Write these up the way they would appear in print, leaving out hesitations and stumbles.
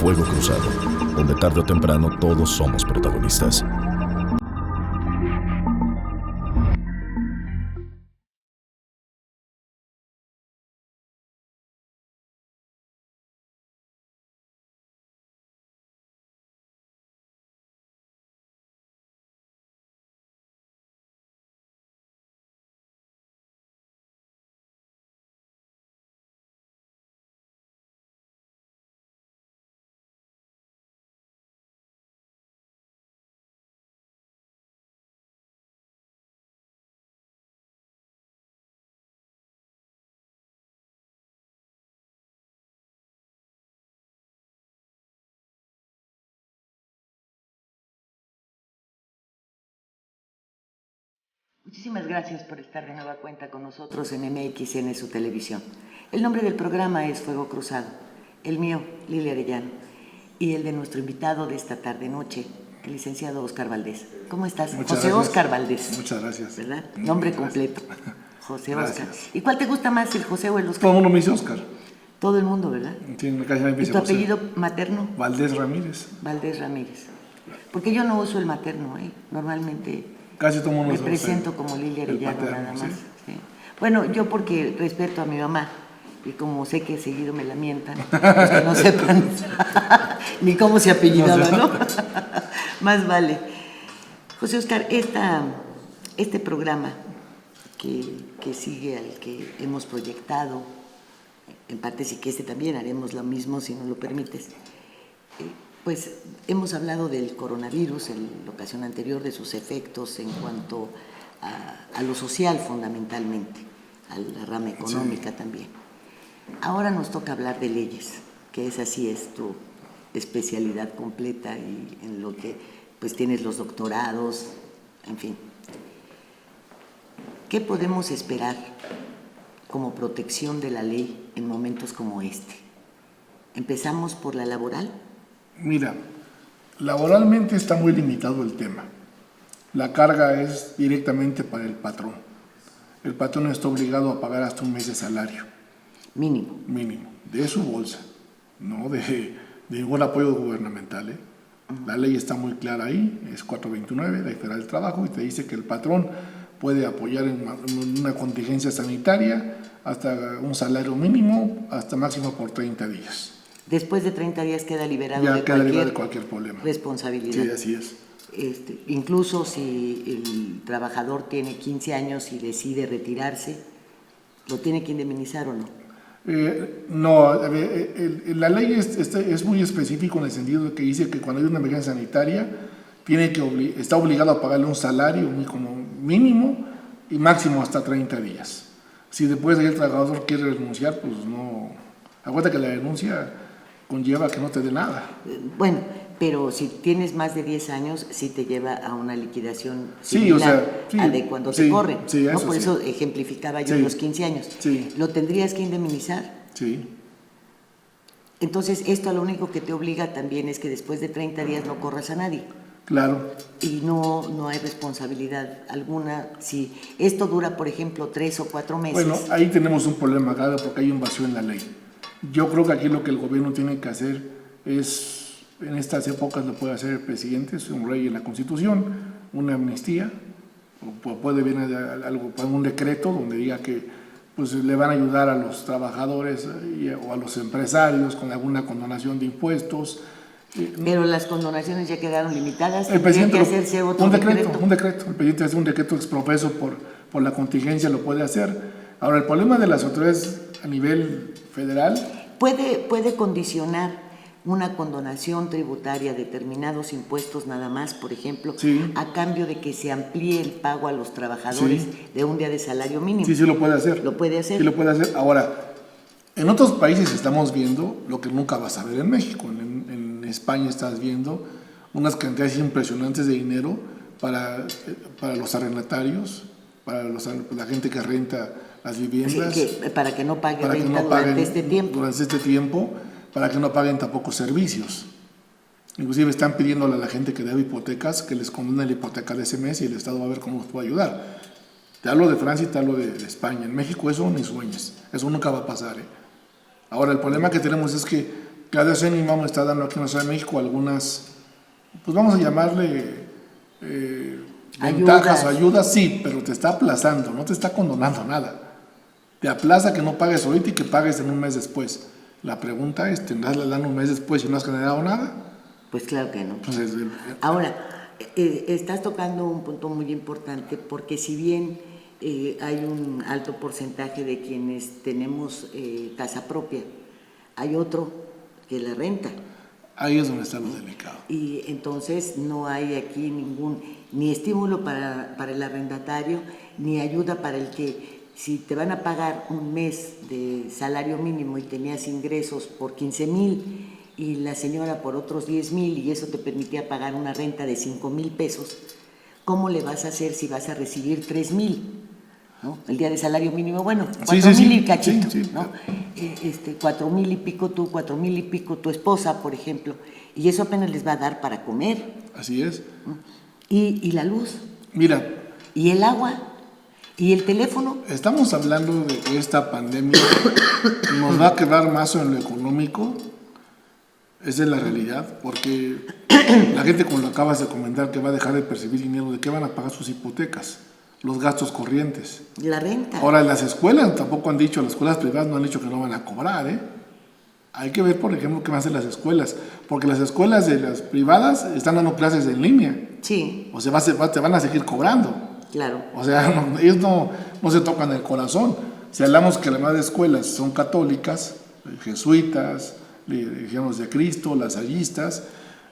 Fuego Cruzado, donde tarde o temprano todos somos protagonistas. Muchísimas gracias por estar de nueva cuenta con nosotros en MXN, su televisión. El nombre del programa es Fuego Cruzado, el mío, Lilia Arellano, y el de nuestro invitado de esta tarde-noche, el licenciado Óscar Valdés. ¿Cómo estás? Muchas José gracias. Óscar Valdés. Muchas gracias. ¿Verdad? Nombre completo. José Óscar. Gracias. ¿Y cuál te gusta más, el José o el Óscar? Todo el mundo me dice Óscar. Todo el mundo, ¿verdad? Tiene casi me ¿Y dice tu José. apellido materno? Valdés Ramírez. Valdés Ramírez. Porque yo no uso el materno, ¿eh? Normalmente Casi todo el mundo me usa presento el- como Lilia el Arellano paterno, nada sí. más. Sí. Bueno, yo porque respeto a mi mamá y como sé que seguido me la mientan, pues que no sepan ni cómo se apellidaba, ¿no? Más vale. José Óscar, este programa que sigue al que hemos proyectado, en parte sí que también haremos lo mismo si nos lo permites, pues hemos hablado del coronavirus en la ocasión anterior, de sus efectos en cuanto a lo social fundamentalmente, a la rama económica también. Ahora nos toca hablar de leyes, que esa sí es tu especialidad completa y en lo que pues tienes los doctorados, en fin. ¿Qué podemos esperar como protección de la ley en momentos como este? ¿Empezamos por la laboral? Mira, laboralmente está muy limitado el tema. La carga es directamente para el patrón. El patrón está obligado a pagar hasta un mes de salario Mínimo. mínimo, de su bolsa, no de ningún apoyo gubernamental, ¿eh? La ley está muy clara ahí, es 429, Ley Federal del Trabajo, y te dice que el patrón puede apoyar en una contingencia sanitaria hasta un salario mínimo, hasta máximo por 30 días. Después de 30 días queda liberado Ya de queda libre de cualquier problema. responsabilidad. Sí, así es. Incluso si el trabajador tiene 15 años y decide retirarse, ¿lo tiene que indemnizar o no? No, la ley es muy específico en el sentido de que dice que cuando hay una emergencia sanitaria está obligado a pagarle un salario como mínimo y máximo hasta 30 días. Si después de ahí el trabajador quiere renunciar, pues no. Acuérdate que la denuncia conlleva que no te dé nada. Bueno, pero si tienes más de 10 años, sí te lleva a una liquidación Sí, similar o sea, sí, a de cuando sí, te corren. sí, ¿no? eso Por sí. eso ejemplificaba yo Sí. los 15 años. Sí. ¿Lo tendrías que indemnizar? Sí. Entonces, esto a lo único que te obliga también es que después de 30 días no corras a nadie. Claro. Y no hay responsabilidad alguna. Si esto dura, por ejemplo, 3 o 4 meses. Bueno, ahí tenemos un problema grave porque hay un vacío en la ley. Yo creo que aquí lo que el gobierno tiene que hacer es, en estas épocas lo puede hacer el presidente, es un rey en la Constitución, una amnistía, o puede venir algo, un decreto donde diga que pues, le van a ayudar a los trabajadores o a los empresarios con alguna condonación de impuestos. Pero las condonaciones ya quedaron limitadas. El Tendría presidente que hacerse otro un decreto. El presidente hace un decreto exprofeso por la contingencia, lo puede hacer. Ahora, el problema de las autoridades a nivel federal ¿Puede condicionar una condonación tributaria, determinados impuestos nada más, por ejemplo, Sí. a cambio de que se amplíe el pago a los trabajadores Sí. de un día de salario mínimo? Sí lo puede hacer. ¿Lo puede hacer? Sí lo puede hacer. Ahora, en otros países estamos viendo lo que nunca vas a ver en México. En España estás viendo unas cantidades impresionantes de dinero para los arrendatarios, para la gente que renta las viviendas. Sí, para que no pague para que renta no paguen durante este tiempo. Durante este tiempo, para que no paguen tampoco servicios. Inclusive están pidiéndole a la gente que debe hipotecas que les condone la hipoteca de ese mes y el Estado va a ver cómo los puede ayudar. Te hablo de Francia y te hablo de España. En México eso ni sueñes, eso nunca va a pasar, ¿eh? Ahora el problema que tenemos es que Claudia Sheinbaum está dando aquí en la Ciudad de México algunas, pues vamos a llamarle ventajas o ayudas, sí, pero te está aplazando, no te está condonando nada. Te aplaza que no pagues ahorita y que pagues en un mes después. La pregunta es, ¿tendrás la lana un mes después y no has generado nada? Pues claro que no. Entonces, Ahora, estás tocando un punto muy importante, porque si bien hay un alto porcentaje de quienes tenemos casa propia, hay otro que la renta. ahí es donde está lo delicado. Y entonces no hay aquí ni estímulo para el arrendatario, ni ayuda para el que, si te van a pagar un mes de salario mínimo y tenías ingresos por 15,000 y la señora por otros 10,000 y eso te permitía pagar una renta de 5,000 pesos, ¿cómo le vas a hacer si vas a recibir 3,000? ¿No? El día de salario mínimo, bueno, 4,000 y cachito, ¿no? 4,000 y pico tú, 4,000 y pico tu esposa, por ejemplo, y eso apenas les va a dar para comer. Así es. ¿No? Y la luz. Mira. Y el agua. Y el teléfono. Estamos hablando de que esta pandemia nos va a quedar más en lo económico. Esa es la realidad, porque la gente, como lo acabas de comentar, que va a dejar de percibir dinero, ¿de qué van a pagar sus hipotecas? Los gastos corrientes. La renta. Ahora, en las escuelas tampoco han dicho, las escuelas privadas no han dicho que no van a cobrar, ¿eh? Hay que ver, por ejemplo, qué van a hacer las escuelas, porque las escuelas de las privadas están dando clases en línea. Sí. O sea, te van a seguir cobrando. Claro. O sea, ellos no se tocan el corazón. Si hablamos que las demás escuelas son católicas, jesuitas, Legiones de Cristo, lasallistas,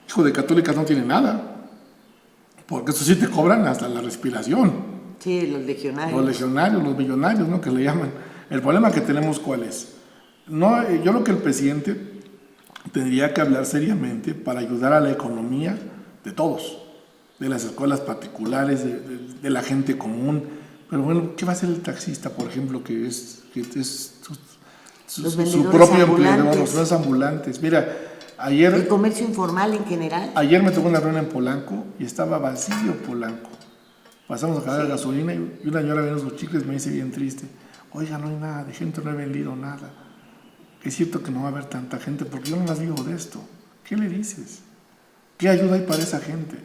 hijo de católicas no tienen nada, porque eso sí te cobran hasta la respiración. Sí, los legionarios. Los legionarios, los millonarios, ¿no? Que le llaman. El problema que tenemos, ¿cuál es? No, yo creo que el presidente tendría que hablar seriamente para ayudar a la economía de todos, de las escuelas particulares, de la gente común. Pero bueno, ¿qué va a hacer el taxista, por ejemplo, que es su propio empleador, los ambulantes? Mira, ayer... El comercio informal en general. Ayer me tocó una reunión en Polanco y estaba vacío Polanco. Pasamos a cargar gasolina y una señora viendo sus chicles me dice bien triste, oiga, no hay nada, de gente no he vendido nada. Es cierto que no va a haber tanta gente porque yo no las vivo de esto. ¿Qué le dices? ¿Qué ayuda hay para esa gente?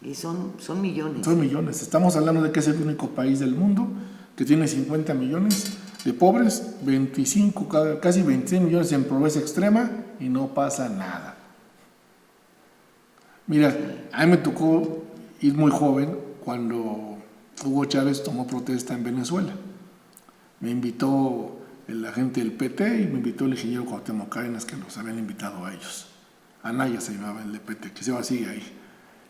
Y son millones. Son millones. Estamos hablando de que es el único país del mundo que tiene 50 millones de pobres, 25, casi 26 millones en pobreza extrema y no pasa nada. Mira, a mí me tocó ir muy joven cuando Hugo Chávez tomó protesta en Venezuela. Me invitó la gente del PT y me invitó el ingeniero Cuauhtémoc Cárdenas, que nos habían invitado a ellos. Anaya se llamaba el de PT, que se va sigue ahí.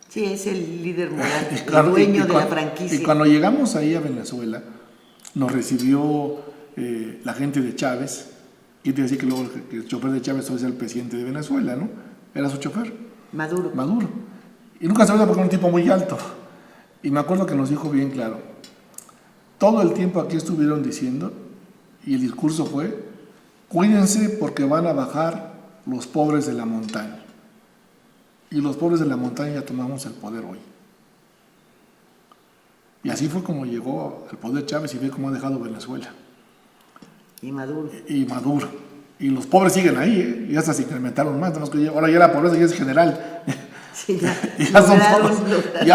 Sí, es el líder moral, el dueño de la franquicia. Y cuando llegamos ahí a Venezuela, nos recibió la gente de Chávez, y te decía que luego el chofer de Chávez es el presidente de Venezuela, ¿no? Era su chofer. Maduro. Y nunca se veía porque era un tipo muy alto. Y me acuerdo que nos dijo bien claro, todo el tiempo aquí estuvieron diciendo, y el discurso fue, cuídense porque van a bajar los pobres de la montaña. Y los pobres de la montaña ya tomamos el poder hoy. Y así fue como llegó al poder Chávez y ve cómo ha dejado Venezuela. Y Maduro. Y los pobres siguen ahí, ¿eh? Y hasta se incrementaron más. Ahora ya la pobreza ya es general. Sí, ya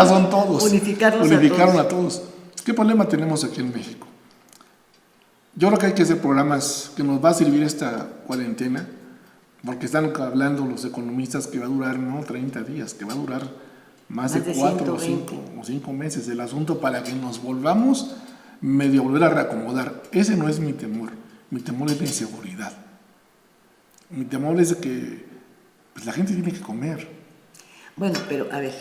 son todos. Unificaron a todos. ¿Qué problema tenemos aquí en México? Yo creo que hay que hacer programas que nos va a servir esta cuarentena, porque están hablando los economistas que va a durar no 30 días, que va a durar más de 4 o 5 meses el asunto para que nos volvamos medio volver a reacomodar. Ese no es mi temor. Mi temor es la inseguridad. Mi temor es que pues, la gente tiene que comer. Bueno, pero a ver,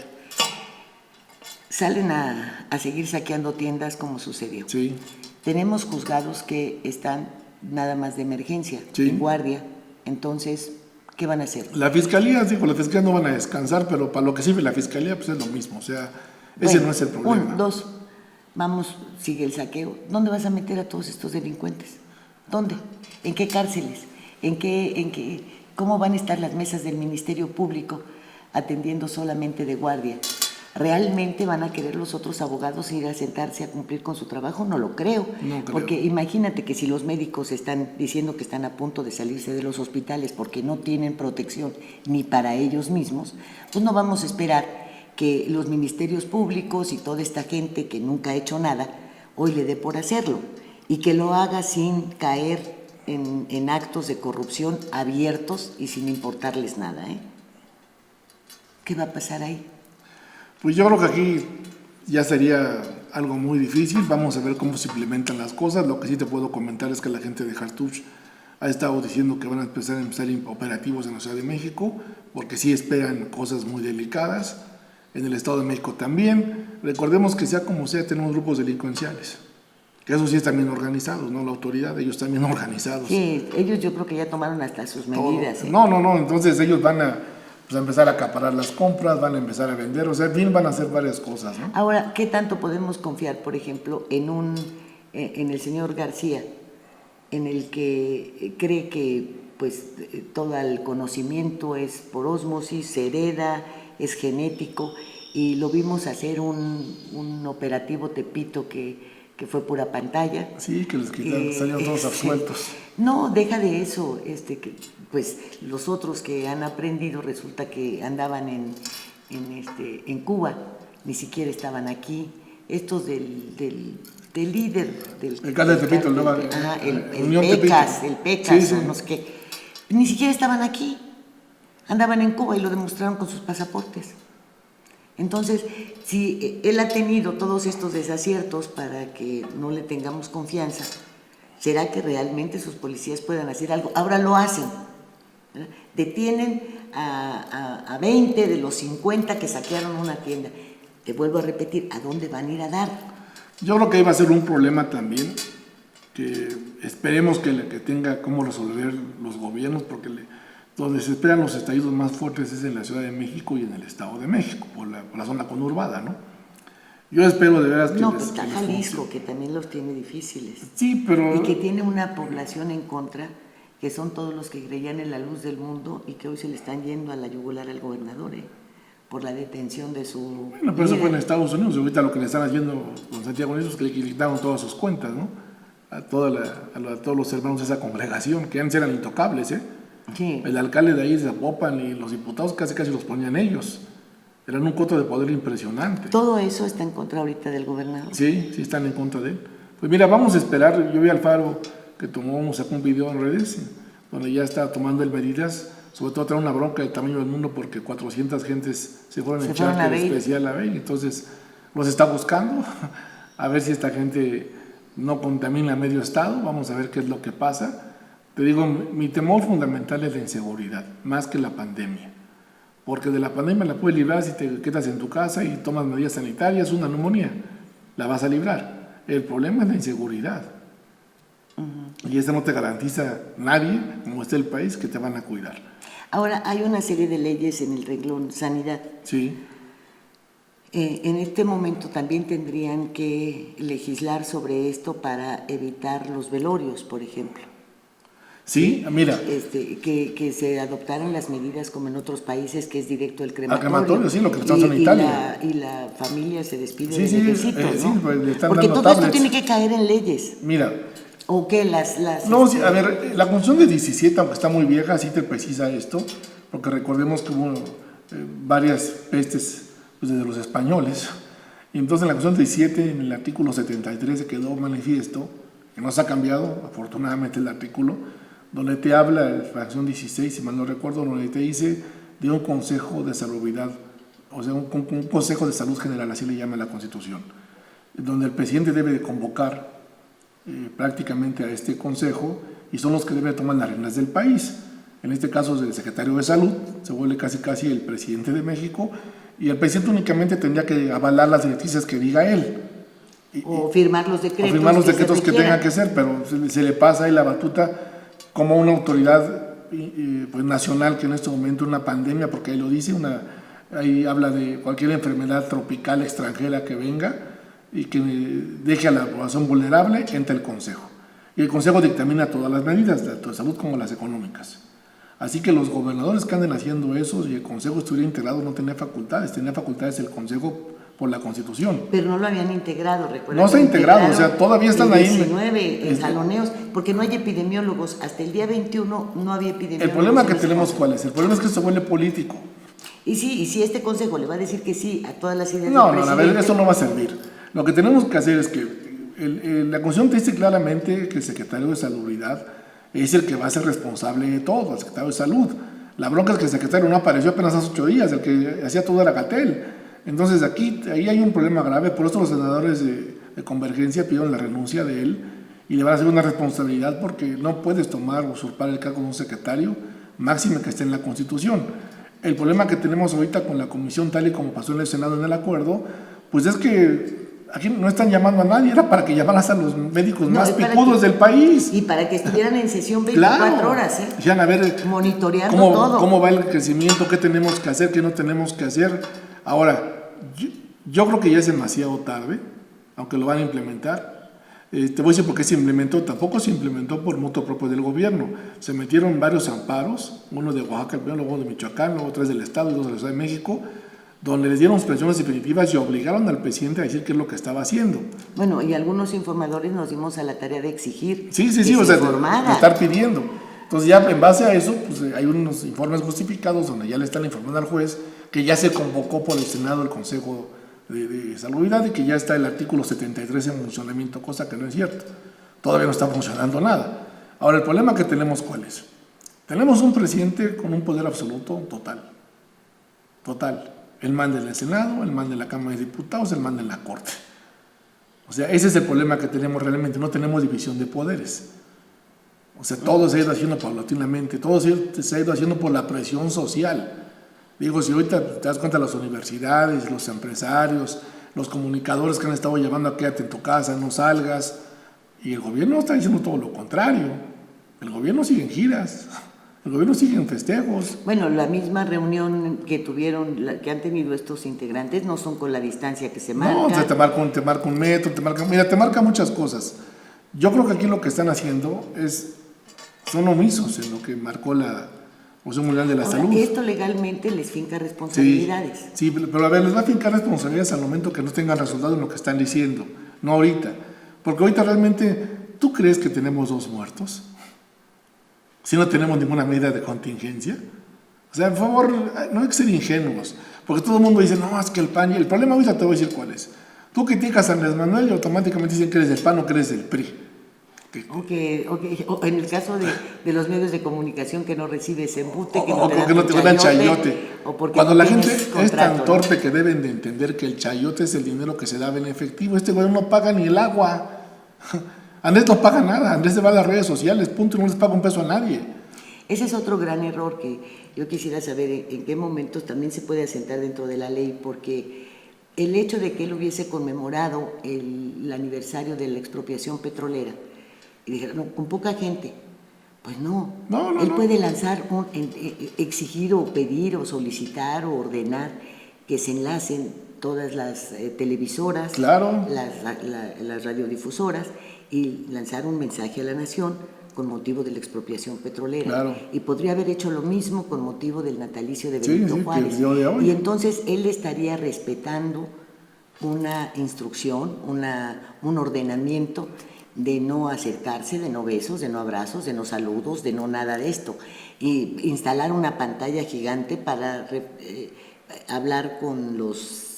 salen a seguir saqueando tiendas como sucedió. Sí. Tenemos juzgados que están nada más de emergencia, en guardia. Entonces, ¿qué van a hacer? La fiscalía no van a descansar, pero para lo que sirve la fiscalía pues es lo mismo. O sea, ese no es el problema. 1, 2, vamos, sigue el saqueo. ¿Dónde vas a meter a todos estos delincuentes? ¿Dónde? ¿En qué cárceles? ¿Cómo van a estar las mesas del Ministerio Público atendiendo solamente de guardia ¿Realmente van a querer los otros abogados ir a sentarse a cumplir con su trabajo? No lo creo. No creo. Porque imagínate que si los médicos están diciendo que están a punto de salirse de los hospitales porque no tienen protección ni para ellos mismos, pues no vamos a esperar que los ministerios públicos y toda esta gente que nunca ha hecho nada, hoy le dé por hacerlo y que lo haga sin caer en actos de corrupción abiertos y sin importarles nada, ¿eh? ¿Qué va a pasar ahí? Pues yo creo que aquí ya sería algo muy difícil. Vamos a ver cómo se implementan las cosas. Lo que sí te puedo comentar es que la gente de Hartuch ha estado diciendo que van a empezar operativos en la Ciudad de México, porque sí esperan cosas muy delicadas. En el Estado de México también. Recordemos que sea como sea, tenemos grupos delincuenciales, que esos sí están bien organizados, ¿no? La autoridad, ellos están bien organizados. Sí, ellos yo creo que ya tomaron hasta sus medidas. No, entonces ellos van a empezar a acaparar las compras, van a empezar a vender, o sea, bien van a hacer varias cosas, ¿no? Ahora, ¿qué tanto podemos confiar, por ejemplo, en el señor García, en el que cree que pues todo el conocimiento es por ósmosis, se hereda, es genético, y lo vimos hacer un operativo Tepito que fue pura pantalla? Sí, que les quitaron, salieron todos absueltos. No, deja de eso, que pues los otros que han aprendido resulta que andaban en Cuba, ni siquiera estaban aquí. Estos del líder del el cártel de Tepito, el Pecas, sí. No sé qué, ni siquiera estaban aquí, andaban en Cuba y lo demostraron con sus pasaportes. Entonces, si él ha tenido todos estos desaciertos para que no le tengamos confianza, ¿será que realmente sus policías puedan hacer algo? Ahora lo hacen, ¿verdad? Detienen a 20 de los 50 que saquearon una tienda. Te vuelvo a repetir, ¿a dónde van a ir a dar? Yo creo que ahí va a ser un problema también, que esperemos que tenga cómo resolver los gobiernos, porque donde se esperan los estallidos más fuertes es en la Ciudad de México y en el Estado de México, por la zona conurbada, ¿no? Yo espero de veras que no, pues está Jalisco, que también los tiene difíciles. Sí, pero... Y que tiene una población en contra, que son todos los que creían en la luz del mundo y que hoy se le están yendo a la yugular al gobernador, por la detención de su... Bueno, pero eso fue en Estados Unidos, y ahorita lo que le están haciendo con Santiago Nieto es que le quitaron todas sus cuentas, ¿no? A todos los hermanos de esa congregación, que antes eran intocables, ¿eh? Sí. El alcalde de ahí de Zapopan y los diputados casi los ponían ellos. Eran un coto de poder impresionante. Todo eso está en contra ahorita del gobernador. Sí, están en contra de él. Pues mira, vamos a esperar. Yo vi al Faro que sacó un video en redes donde ya está tomando medidas, sobre todo trae una bronca del tamaño del mundo porque 400 gentes se fueron en charter especial a ver. Entonces los está buscando a ver si esta gente no contamina medio estado. Vamos a ver qué es lo que pasa. Te digo, mi temor fundamental es la inseguridad, más que la pandemia. Porque de la pandemia la puedes librar si te quedas en tu casa y tomas medidas sanitarias, una neumonía, la vas a librar. El problema es la inseguridad. Y eso no te garantiza nadie, como esté el país, que te van a cuidar. Ahora, hay una serie de leyes en el renglón sanidad. Sí. En este momento también tendrían que legislar sobre esto para evitar los velorios, por ejemplo. Sí, mira. Que se adoptaron las medidas como en otros países, que es directo el crematorio. Al crematorio, sí, lo que estamos en Italia. Y la familia se despide de necesito, ¿no? Sí, pues le están porque dando todo tablets. Esto tiene que caer en leyes. Mira. ¿O qué? No, sí, a ver, la Constitución de 17, aunque está muy vieja, sí te precisa esto, porque recordemos que hubo varias pestes pues, desde los españoles. Y entonces en la Constitución de 17, en el artículo 73, se quedó manifiesto, que no se ha cambiado, afortunadamente, el artículo, donde te habla, en la fracción 16, si mal no recuerdo, donde te dice de un consejo de salubridad, o sea, un consejo de salud general, así le llama la Constitución, donde el presidente debe de convocar prácticamente a este consejo y son los que deben tomar las riendas del país. En este caso, el secretario de Salud se vuelve casi el presidente de México y el presidente únicamente tendría que avalar las directrices que diga él. O firmar los decretos. O firmar los decretos que tenga que ser, pero se le pasa ahí la batuta como una autoridad pues, nacional que en este momento una pandemia, porque ahí lo dice, ahí habla de cualquier enfermedad tropical extranjera que venga y que deje a la población vulnerable, entra el Consejo. Y el Consejo dictamina todas las medidas, tanto de salud como las económicas. Así que los gobernadores que anden haciendo eso, si el Consejo estuviera integrado, no tenía facultades el Consejo por la Constitución. Pero no lo habían integrado, recuerda. No está integrado, o sea, todavía están ahí. 19 en jaloneos, porque no hay epidemiólogos. Hasta el día 21 no había epidemiólogos. El problema que tenemos, ¿cuál es? El problema es que esto huele político. Y si este consejo le va a decir que sí a todas las ideas No, del presidente... a ver, eso no va a servir. Lo que tenemos que hacer es que la Constitución te dice claramente que el secretario de Salubridad es el que va a ser responsable de todo, el secretario de Salud. La bronca es que el secretario no apareció apenas hace 8 días, el que hacía todo era Gatell. Entonces ahí hay un problema grave, por eso los senadores de Convergencia pidieron la renuncia de él y le van a hacer una responsabilidad porque no puedes usurpar el cargo de un secretario, máxime que esté en la Constitución. El problema que tenemos ahorita con la comisión, tal y como pasó en el Senado en el acuerdo, pues es que aquí no están llamando a nadie, era para que llamaras a los médicos más picudos del país. Y para que estuvieran en sesión 24 horas, ¿eh? Dijeran, a ver, monitoreando todo. ¿Cómo va el crecimiento? ¿Qué tenemos que hacer? ¿Qué no tenemos que hacer? Ahora, yo creo que ya es demasiado tarde, aunque lo van a implementar. Te voy a decir por qué se implementó. Tampoco se implementó por moto propio del gobierno. Se metieron varios amparos, uno de Oaxaca, el primero, luego de Michoacán, luego 3 del Estado y 2 de la Ciudad de México, donde les dieron suspensiones definitivas y obligaron al presidente a decir qué es lo que estaba haciendo. Bueno, y algunos informadores nos dimos a la tarea de exigir Sí, o sea, de estar pidiendo. Entonces ya en base a eso, pues hay unos informes justificados donde ya le están informando al juez que ya se convocó por el Senado el Consejo de Salubridad y que ya está el artículo 73 en funcionamiento, cosa que no es cierto. Todavía no está funcionando nada. Ahora, el problema que tenemos, ¿cuál es? Tenemos un presidente con un poder absoluto total. Él manda en el Senado, él manda en la Cámara de Diputados, él manda en la Corte. O sea, ese es el problema que tenemos realmente, no tenemos división de poderes. O sea, todo se ha ido haciendo paulatinamente, todo se ha ido haciendo por la presión social. Digo, si ahorita te das cuenta, las universidades, los empresarios, los comunicadores que han estado llevando a quédate en tu casa, no salgas, y el gobierno está diciendo todo lo contrario. El gobierno sigue en giras. El gobierno sigue en festejos. Bueno, la misma reunión que que han tenido estos integrantes no son con la distancia que se marca. No, o sea, te marca un metro, te marca muchas cosas. Yo creo que aquí lo que están haciendo son omisos en lo que marcó la Organización Mundial de la Salud. Esto legalmente les finca responsabilidades. Sí, pero a ver, les va a fincar responsabilidades al momento que no tengan resultado en lo que están diciendo, no ahorita. Porque ahorita realmente, ¿tú crees que tenemos 2 muertos? Si no tenemos ninguna medida de contingencia. O sea, por favor, no hay que ser ingenuos, porque todo el mundo dice, no, es que el PAN, y el problema ahorita te voy a decir cuál es. Tú criticas a Andrés Manuel y automáticamente dicen que eres del PAN o que eres del PRI. Okay. O en el caso de los medios de comunicación que no recibe ese embute, que no te dan chayote. Cuando la gente es tan torpe que deben de entender que el chayote es el dinero que se daba en efectivo. Este gobierno no paga ni el agua. Andrés no paga nada, Andrés se va a las redes sociales, punto, y no les paga un peso a nadie. Ese es otro gran error que yo quisiera saber en qué momentos también se puede asentar dentro de la ley, porque el hecho de que él hubiese conmemorado el aniversario de la expropiación petrolera, y dijeron, no, con poca gente, pues no. Él puede lanzar, exigir o pedir o solicitar o ordenar que se enlacen todas las televisoras, claro, las radiodifusoras, y lanzar un mensaje a la nación con motivo de la expropiación petrolera. Claro. Y podría haber hecho lo mismo con motivo del natalicio de Benito Juárez. Y entonces él estaría respetando una instrucción, un ordenamiento de no acercarse, de no besos, de no abrazos, de no saludos, de no nada de esto. Y instalar una pantalla gigante para hablar con los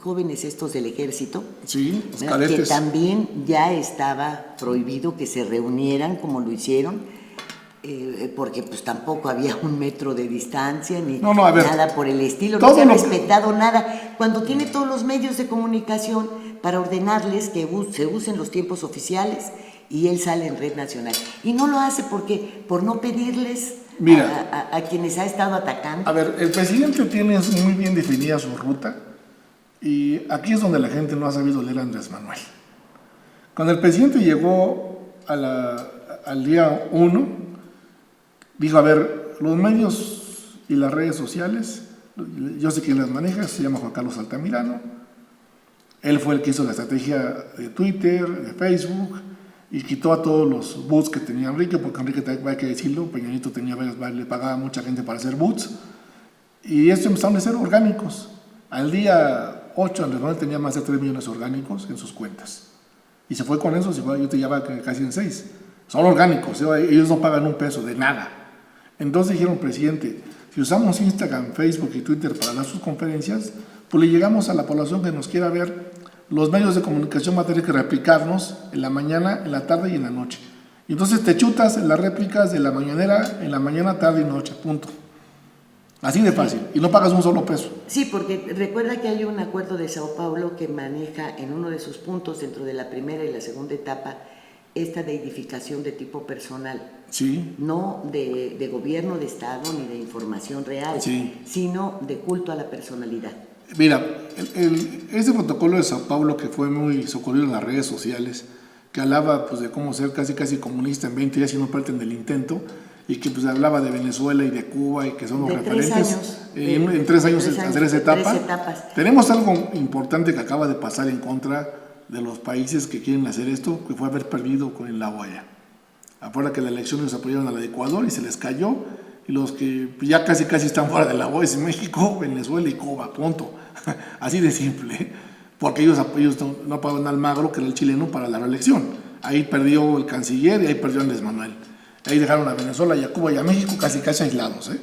jóvenes estos del ejército, los cadetes, que también ya estaba prohibido que se reunieran como lo hicieron, porque pues tampoco había 1 metro de distancia ni nada por el estilo, no se ha respetado nada, cuando tiene todos los medios de comunicación para ordenarles que se usen los tiempos oficiales, y él sale en red nacional y no lo hace porque por no pedirles a quienes ha estado atacando. A ver, el presidente tiene muy bien definida su ruta, y aquí es donde la gente no ha sabido leer a Andrés Manuel. Cuando el presidente llegó al día 1, dijo, a ver, los medios y las redes sociales, yo sé quién las maneja, se llama Juan Carlos Altamirano. Él fue el que hizo la estrategia de Twitter, de Facebook, y quitó a todos los booths que tenía Enrique, porque Enrique, hay que decirlo, Peña Nieto le pagaba a mucha gente para hacer booths, y esto empezaron a ser orgánicos. Al día 8 Andrés Manuel tenía más de 3 millones orgánicos en sus cuentas, y se fue con eso, yo te llevaba casi en 6. Son orgánicos, ellos no pagan un peso de nada. Entonces dijeron, presidente, si usamos Instagram, Facebook y Twitter para dar sus conferencias, pues le llegamos a la población que nos quiera ver. Los medios de comunicación van a tener que replicarnos en la mañana, en la tarde y en la noche. Y entonces te chutas en las réplicas de la mañanera, en la mañana, tarde y noche, punto. Así de fácil, y no pagas un solo peso. Sí, porque recuerda que hay un acuerdo de Sao Paulo que maneja en uno de sus puntos, dentro de la primera y la segunda etapa, esta de edificación de tipo personal. Sí. No de gobierno, de Estado, ni de información real, Sí. sino de culto a la personalidad. Mira, este protocolo de Sao Paulo, que fue muy socorrido en las redes sociales, que hablaba pues, de cómo ser casi comunista en 20 días si no parten del intento, y que pues hablaba de Venezuela y de Cuba y que son los De referentes. 3 años. En 3 años hacer esa etapa. 3 etapas. Tenemos algo importante que acaba de pasar en contra de los países que quieren hacer esto, que fue haber perdido con el agua allá. Afuera que la elección nos apoyaron a la de Ecuador y se les cayó, y los que ya casi están fuera de la OEA es México, Venezuela y Cuba, punto. Así de simple, porque ellos no apoyaron a Almagro, que era el chileno, para la reelección. Ahí perdió el canciller y ahí perdió Andrés Manuel. Ahí dejaron a Venezuela y a Cuba y a México casi aislados, ¿eh?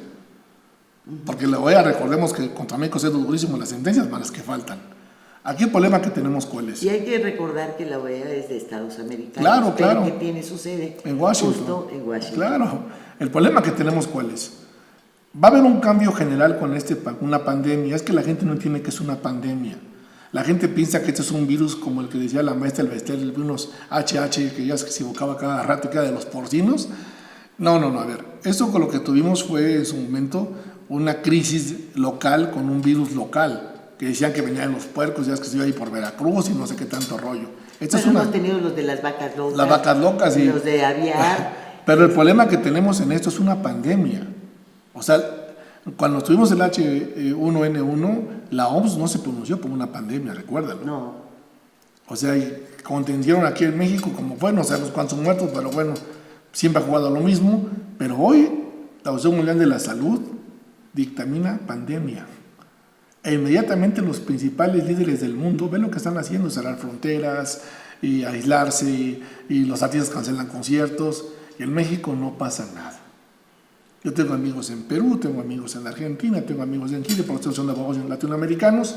Porque la OEA, recordemos que contra México es durísimo las sentencias, más las que faltan. Aquí el problema que tenemos, ¿cuál es? Y hay que recordar que la OEA es de Estados Americanos, Claro, pero claro. que tiene su sede En Washington. justo en Washington. Claro. El problema que tenemos, ¿cuál es? Va a haber un cambio general con una pandemia. Es que la gente no entiende que es una pandemia. La gente piensa que esto es un virus como el que decía la maestra Elvester, el virus HH, que ya se equivocaba cada rato, que era de los porcinos. No, a ver. Esto con lo que tuvimos fue en su momento una crisis local con un virus local, que decían que venían los puercos, ya es que se iba ahí por Veracruz y no sé qué tanto rollo. Hemos tenido los de las vacas locas. Las vacas locas, sí. Los de aviar. Pero el problema que tenemos en esto es una pandemia. O sea, cuando tuvimos el H1N1, la OMS no se pronunció como una pandemia, recuérdalo. No. O sea, contendieron aquí en México como, bueno, o sea, los cuantos muertos, pero bueno, siempre ha jugado lo mismo. Pero hoy, la Organización Mundial de la Salud dictamina pandemia. E inmediatamente los principales líderes del mundo ven lo que están haciendo, cerrar fronteras y aislarse, y los artistas cancelan conciertos, y en México no pasa nada. Yo tengo amigos en Perú, tengo amigos en Argentina, tengo amigos en Chile, por son de abogados latinoamericanos,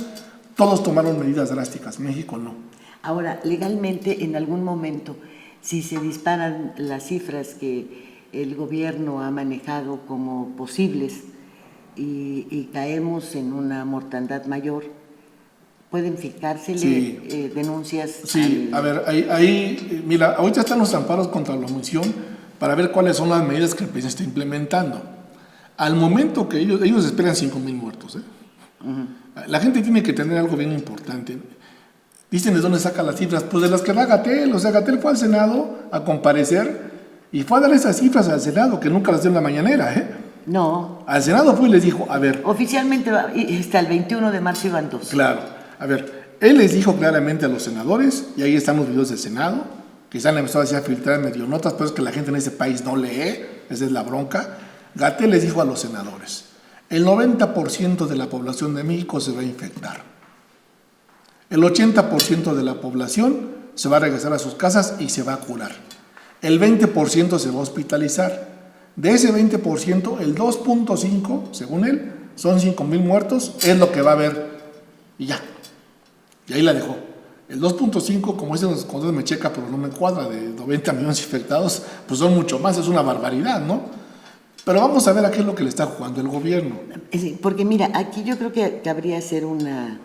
todos tomaron medidas drásticas, México no. Ahora, legalmente, en algún momento, si se disparan las cifras que el gobierno ha manejado como posibles, y caemos en una mortandad mayor, ¿pueden fijársele Sí. denuncias? Sí, a ver, ahí, mira, ahorita están los amparos contra la omisión para ver cuáles son las medidas que el país está implementando. Al momento que ellos esperan 5,000 muertos, ¿eh? Uh-huh. La gente tiene que tener algo bien importante. Dicen de dónde saca las cifras, pues de las que da Gatell. O sea, Gatell fue al Senado a comparecer y fue a dar esas cifras al Senado, que nunca las dio en la mañanera, ¿eh? No. Al Senado fue y les dijo, a ver. Oficialmente hasta el 21 de marzo iban 2. Claro, a ver, él les dijo claramente a los senadores, y ahí están los videos del Senado, que se han empezado a filtrar medio notas, pero es que la gente en ese país no lee, esa es la bronca. Gatell les dijo a los senadores, el 90% de la población de México se va a infectar. El 80% de la población se va a regresar a sus casas y se va a curar. El 20% se va a hospitalizar. De ese 20%, el 2.5, según él, son 5,000 muertos, es lo que va a haber. Y ya. Y ahí la dejó. El 2.5, como dicen los contados, me checa, pero no me cuadra, de 90 millones infectados, pues son mucho más, es una barbaridad, ¿no? Pero vamos a ver a qué es lo que le está jugando el gobierno. Porque mira, aquí yo creo que cabría hacer una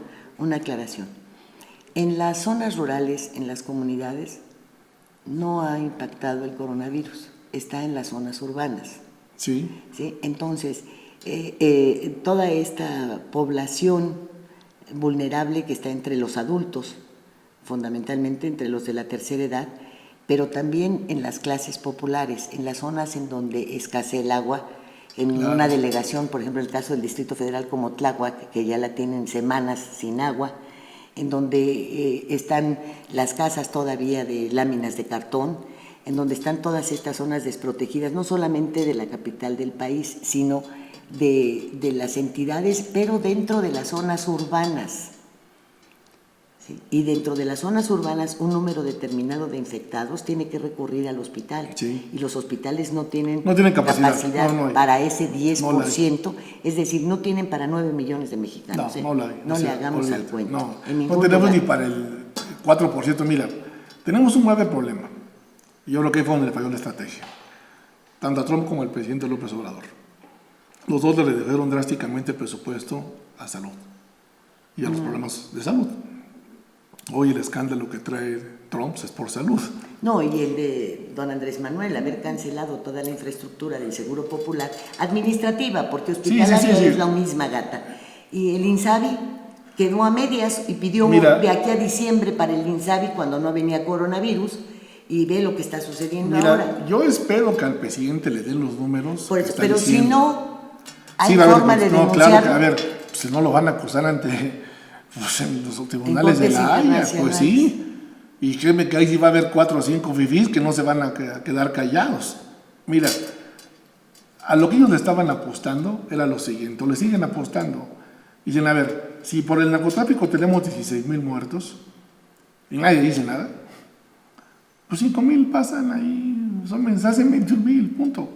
aclaración. En las zonas rurales, en las comunidades, no ha impactado el coronavirus, está en las zonas urbanas. Sí. ¿Sí? Entonces, toda esta población vulnerable que está entre los adultos, fundamentalmente entre los de la tercera edad, pero también en las clases populares, en las zonas en donde escasea el agua, en Claro. una delegación, por ejemplo, el caso del Distrito Federal como Tláhuac, que ya la tienen semanas sin agua, en donde están las casas todavía de láminas de cartón, en donde están todas estas zonas desprotegidas, no solamente de la capital del país, sino de las entidades, pero dentro de las zonas urbanas. ¿Sí? Y dentro de las zonas urbanas, un número determinado de infectados tiene que recurrir al hospital. Sí. Y los hospitales no tienen capacidad. No para ese 10%, es decir, no tienen para 9 millones de mexicanos. No le hagamos al cuento. No tenemos ni para el 4%. Mira, tenemos un grave problema. Yo creo que fue donde le falló la estrategia. Tanto a Trump como al presidente López Obrador. Los dos le redujeron drásticamente el presupuesto a salud y a los problemas de salud. Hoy el escándalo que trae Trump es por salud. No, y el de don Andrés Manuel, haber cancelado toda la infraestructura del Seguro Popular, administrativa, porque hospitalaria es la misma gata. Y el INSABI quedó a medias y pidió de aquí a diciembre para el INSABI cuando no venía coronavirus, y ve lo que está sucediendo ahora. Yo espero que al presidente le den los números. Pero si no, hay forma de denunciarlo. Claro, a ver, si no lo van a acusar ante en los tribunales de la Haya, pues sí. Y créeme que ahí sí va a haber 4 o 5 fifís que no se van a quedar callados. Mira, a lo que ellos le estaban apostando era lo siguiente, o le siguen apostando. Dicen, a ver, si por el narcotráfico tenemos 16,000 muertos y nadie dice nada, pues 5,000 pasan ahí, se hacen 21,000, punto. O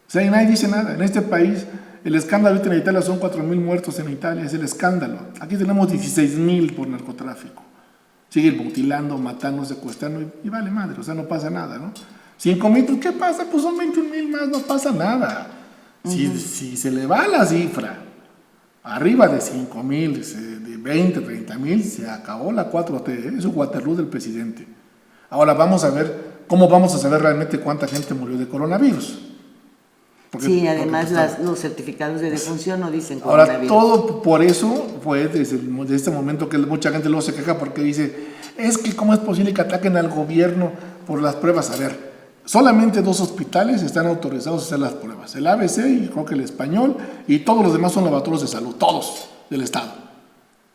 sea, y nadie dice nada. En este país, el escándalo ahorita en Italia son 4,000 muertos en Italia, es el escándalo. Aquí tenemos 16,000 por narcotráfico. Siguen mutilando, matando, secuestrando y vale madre, o sea, no pasa nada, ¿no? 5,000, pues ¿qué pasa? Pues son 21,000 más, no pasa nada. Si se le va la cifra arriba de 5,000, de 20, 30,000, se acabó la 4T, es un Waterloo del presidente. Ahora vamos a ver, ¿cómo vamos a saber realmente cuánta gente murió de coronavirus? Sí, además los certificados de defunción no dicen coronavirus. Ahora, todo por eso fue desde este momento que mucha gente luego se queja porque dice, es que ¿cómo es posible que ataquen al gobierno por las pruebas? A ver, solamente 2 hospitales están autorizados a hacer las pruebas, el ABC y creo que el Español, y todos los demás son laboratorios de salud, todos del Estado.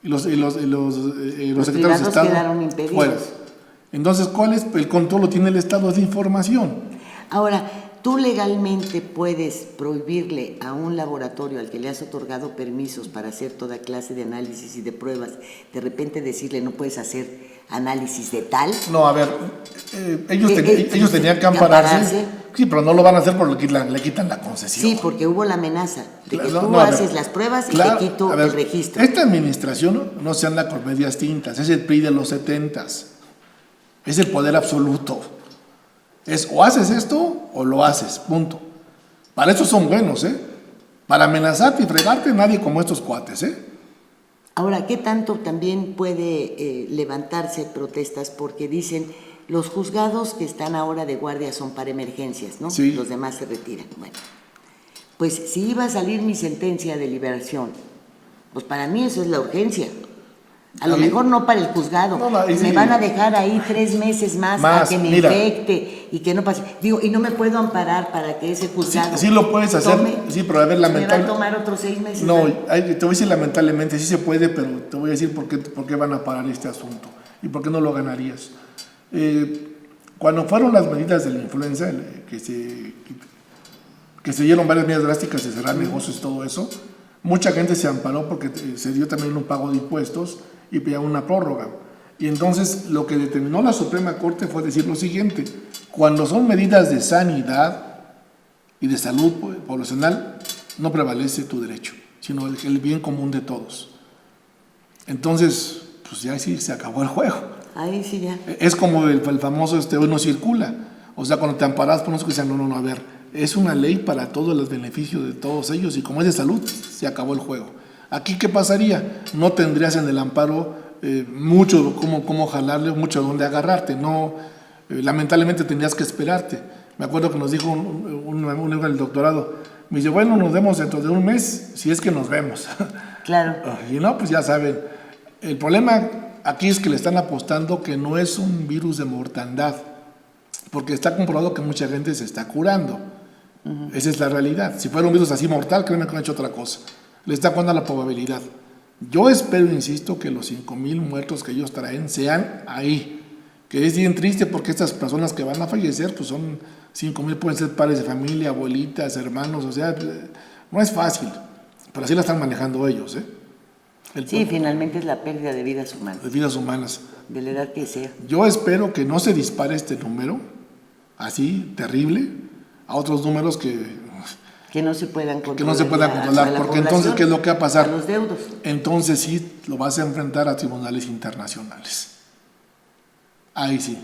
Y los secretarios de Estado quedaron impedidos. Fuera. Entonces, ¿cuál es el control? Lo tiene el Estado de información. Ahora, tú legalmente puedes prohibirle a un laboratorio al que le has otorgado permisos para hacer toda clase de análisis y de pruebas, de repente decirle no puedes hacer análisis de tal. No, a ver, ellos tenían que ampararse. Sí, pero no lo van a hacer porque le quitan la concesión. Sí, porque hubo la amenaza de que tú haces las pruebas y te quito el registro. Esta administración no se anda con medias tintas, es el PRI de los 70s. Es el poder absoluto. Es o haces esto o lo haces, punto. Para eso son buenos, ¿eh? Para amenazarte y fregarte, nadie como estos cuates, ¿eh? Ahora, ¿qué tanto también puede levantarse protestas? Porque dicen, los juzgados que están ahora de guardia son para emergencias, ¿no? Sí. Los demás se retiran. Bueno, pues si iba a salir mi sentencia de liberación, pues para mí eso es la urgencia. A lo mejor no para el juzgado, me van a dejar ahí 3 meses más a que me infecte y que no pase. Digo, y no me puedo amparar para que ese juzgado sí lo puedes hacer, sí, pero a ver, lamentablemente me va a tomar otros 6 meses. No, te voy a decir lamentablemente, sí se puede, pero te voy a decir por qué van a parar este asunto y por qué no lo ganarías. Cuando fueron las medidas de la influenza, que se dieron varias medidas drásticas de cerrar negocios y todo eso, mucha gente se amparó porque se dio también un pago de impuestos y pedían una prórroga. Y entonces lo que determinó la Suprema Corte fue decir lo siguiente: cuando son medidas de sanidad y de salud poblacional, no prevalece tu derecho, sino el bien común de todos. Entonces, pues ya sí se acabó el juego. Ahí sí ya. Es como el famoso hoy no circula. O sea, cuando te amparas por unos que dicen, no, a ver, es una ley para todos los beneficios de todos ellos y como es de salud, se acabó el juego. Aquí, ¿qué pasaría? No tendrías en el amparo mucho cómo jalarle, mucho donde agarrarte. No, lamentablemente tendrías que esperarte. Me acuerdo que nos dijo un amigo del doctorado, me dice, bueno, nos vemos dentro de un mes, si es que nos vemos. Claro. Y no, pues ya saben, el problema aquí es que le están apostando que no es un virus de mortandad, porque está comprobado que mucha gente se está curando. Esa es la realidad. Si fuera un virus así mortal, créeme que no han hecho otra cosa. Le está jugando la probabilidad. Yo espero, insisto, que los 5,000 muertos que ellos traen sean ahí. que es bien triste porque estas personas que van a fallecer, pues son 5,000, pueden ser padres de familia, abuelitas, hermanos, o sea, no es fácil, pero así la están manejando ellos, ¿eh? Sí, finalmente es la pérdida de vidas humanas. De vidas humanas. De la edad que sea. Yo espero que no se dispare este número, así, terrible, a otros números que no se puedan controlar. Que no se puedan controlar, porque entonces, ¿qué es lo que va a pasar? A los deudos. Entonces sí, lo vas a enfrentar a tribunales internacionales. Ahí sí.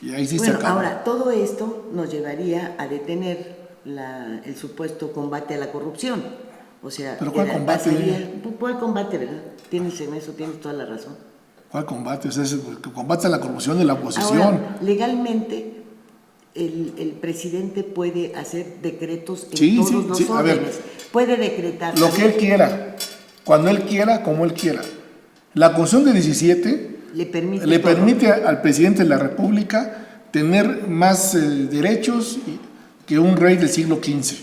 Y ahí sí bueno, se acaba. Ahora, todo esto nos llevaría a detener el supuesto combate a la corrupción. O sea, ¿pero cuál combate? ¿Cuál combate, verdad? Tienes toda la razón. ¿Cuál combate? O sea, es el combate a la corrupción de la oposición. Ahora, legalmente, el presidente puede hacer decretos en Sí, todos sí, los sí. A órdenes. ver, Puede decretar. lo que él quiera, cuando él quiera, como él quiera. La Constitución de 17 le permite al presidente de la República tener más derechos que un rey del siglo XV,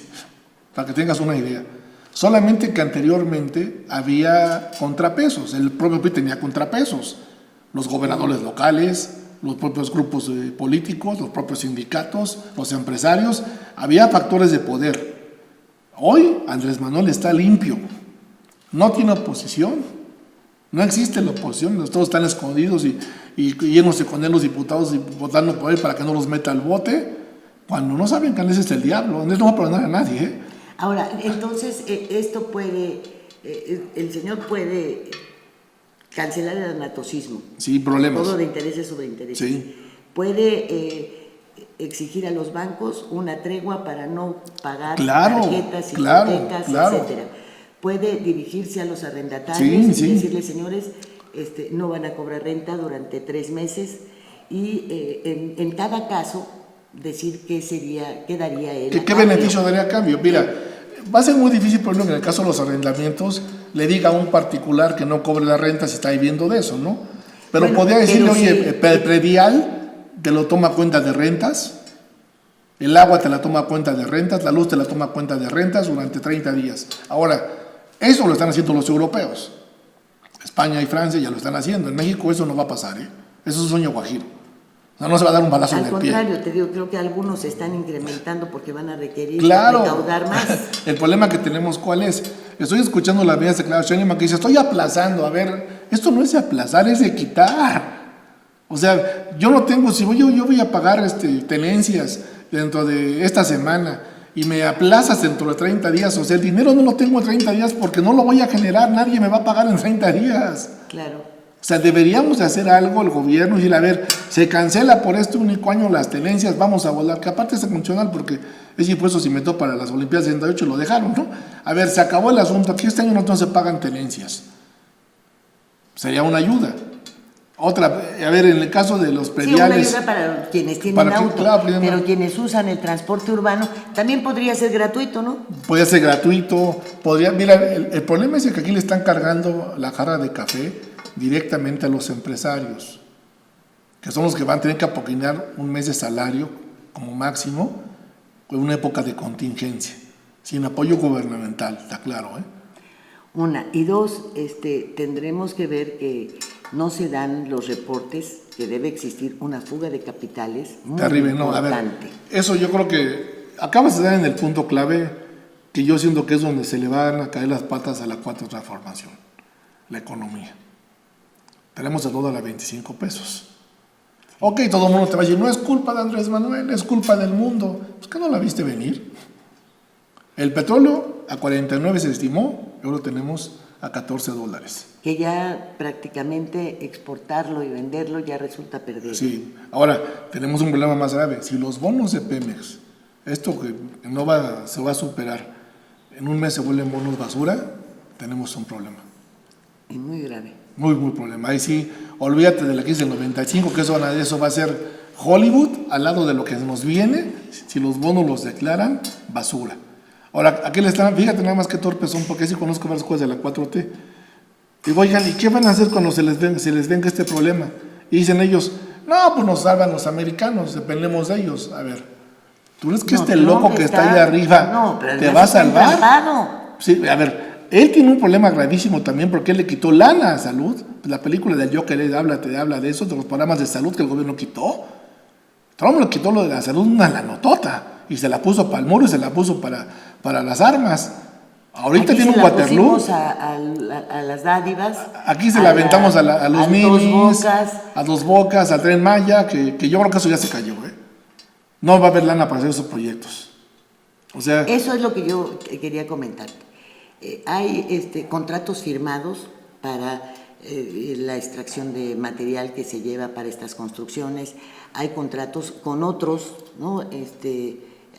para que tengas una idea. Solamente que anteriormente había contrapesos, el propio PRI tenía contrapesos, los gobernadores locales, los propios grupos políticos, los propios sindicatos, los empresarios, había factores de poder. Hoy Andrés Manuel está limpio, no tiene oposición, no existe la oposición, todos están escondidos y yéndose con él los diputados y votando por él para que no los meta al bote, cuando no saben que Andrés es el diablo. Andrés no va a perdonar a nadie, ¿eh? Ahora, entonces, esto puede, el señor puede cancelar el anatocismo. Sí, problemas. Todo de intereses sobre intereses. Sí. Puede exigir a los bancos una tregua para no pagar tarjetas, hipotecas, etcétera. Puede dirigirse a los arrendatarios y decirles, señores, no van a cobrar renta durante 3 meses y en cada caso decir qué daría él. ¿Qué beneficio daría a cambio? Mira, va a ser muy difícil, por ejemplo, en el caso de los arrendamientos, le diga a un particular que no cobre la renta si está viviendo de eso, ¿no? Pero bueno, podría decirle, oye, el predial te lo toma cuenta de rentas, el agua te la toma cuenta de rentas, la luz te la toma cuenta de rentas durante 30 días. Ahora, eso lo están haciendo los europeos. España y Francia ya lo están haciendo. En México eso no va a pasar, ¿eh? Eso es un sueño guajiro. No se va a dar un balazo en el pie. Al contrario, te digo, creo que algunos se están incrementando porque van a requerir recaudar más. El problema que tenemos, ¿cuál es? Estoy escuchando las medidas declaraciones que dice, estoy aplazando. A ver, esto no es de aplazar, es de quitar. O sea, yo no tengo, si yo voy a pagar tenencias dentro de esta semana y me aplazas dentro de 30 días, o sea, el dinero no lo tengo en 30 días porque no lo voy a generar, nadie me va a pagar en 30 días. Claro. O sea, deberíamos de hacer algo el gobierno y decir, a ver, se cancela por este único año las tenencias, vamos a volar, que aparte es funcional porque ese impuesto se inventó para las Olimpiadas de 78 y lo dejaron, ¿no? A ver, se acabó el asunto, aquí este año no se pagan tenencias. Sería una ayuda. Otra, a ver, en el caso de los prediales... Sí, una ayuda para quienes tienen auto, pero quienes usan el transporte urbano, también podría ser gratuito, ¿no? Podría ser gratuito, mira, el problema es que aquí le están cargando la jarra de café directamente a los empresarios, que son los que van a tener que apoquinar un mes de salario como máximo en una época de contingencia, sin apoyo gubernamental, está claro, ¿eh? Una, y dos, tendremos que ver que no se dan los reportes, que debe existir una fuga de capitales muy terrible, importante. No, a ver, eso yo creo que acabas de dar en el punto clave, que yo siento que es donde se le van a caer las patas a la cuarta transformación, la economía. Tenemos el dólar a 25 pesos. Ok, todo el mundo te va a decir, no es culpa de Andrés Manuel, es culpa del mundo. Pues que no la viste venir. El petróleo a 49 se estimó, y ahora lo tenemos a 14 dólares. Que ya prácticamente exportarlo y venderlo ya resulta perder. Sí, ahora tenemos un problema más grave. Si los bonos de Pemex, esto que se va a superar, en un mes se vuelven bonos basura, tenemos un problema. Y muy grave. Muy problema. Ahí sí, olvídate de la crisis del 95, que eso va a ser Hollywood al lado de lo que nos viene. Si los bonos los declaran, basura. Ahora, aquí le están, fíjate nada más que torpes son, porque sí conozco varias cosas de la 4T. Digo, oigan, ¿y qué van a hacer cuando se les venga este problema? Y dicen ellos, no, pues nos salvan los americanos, dependemos de ellos. A ver, ¿tú crees que loco que está ahí arriba te va a salvar? Sí, a ver, él tiene un problema gravísimo también porque él le quitó lana a salud. La película del Joker te habla de eso, de los programas de salud que el gobierno quitó. Trump le quitó lo de la salud una lanotota y se la puso para el muro y se la puso para las armas. Ahorita Aquí tiene un Waterloo. A las dádivas. Aquí se la aventamos a los minis, Bocas. a Dos Bocas, al Tren Maya, que yo creo que eso ya se cayó. No va a haber lana para hacer esos proyectos. O sea, eso es lo que yo quería comentar. Hay contratos firmados para la extracción de material que se lleva para estas construcciones. Hay contratos con otros, ¿no?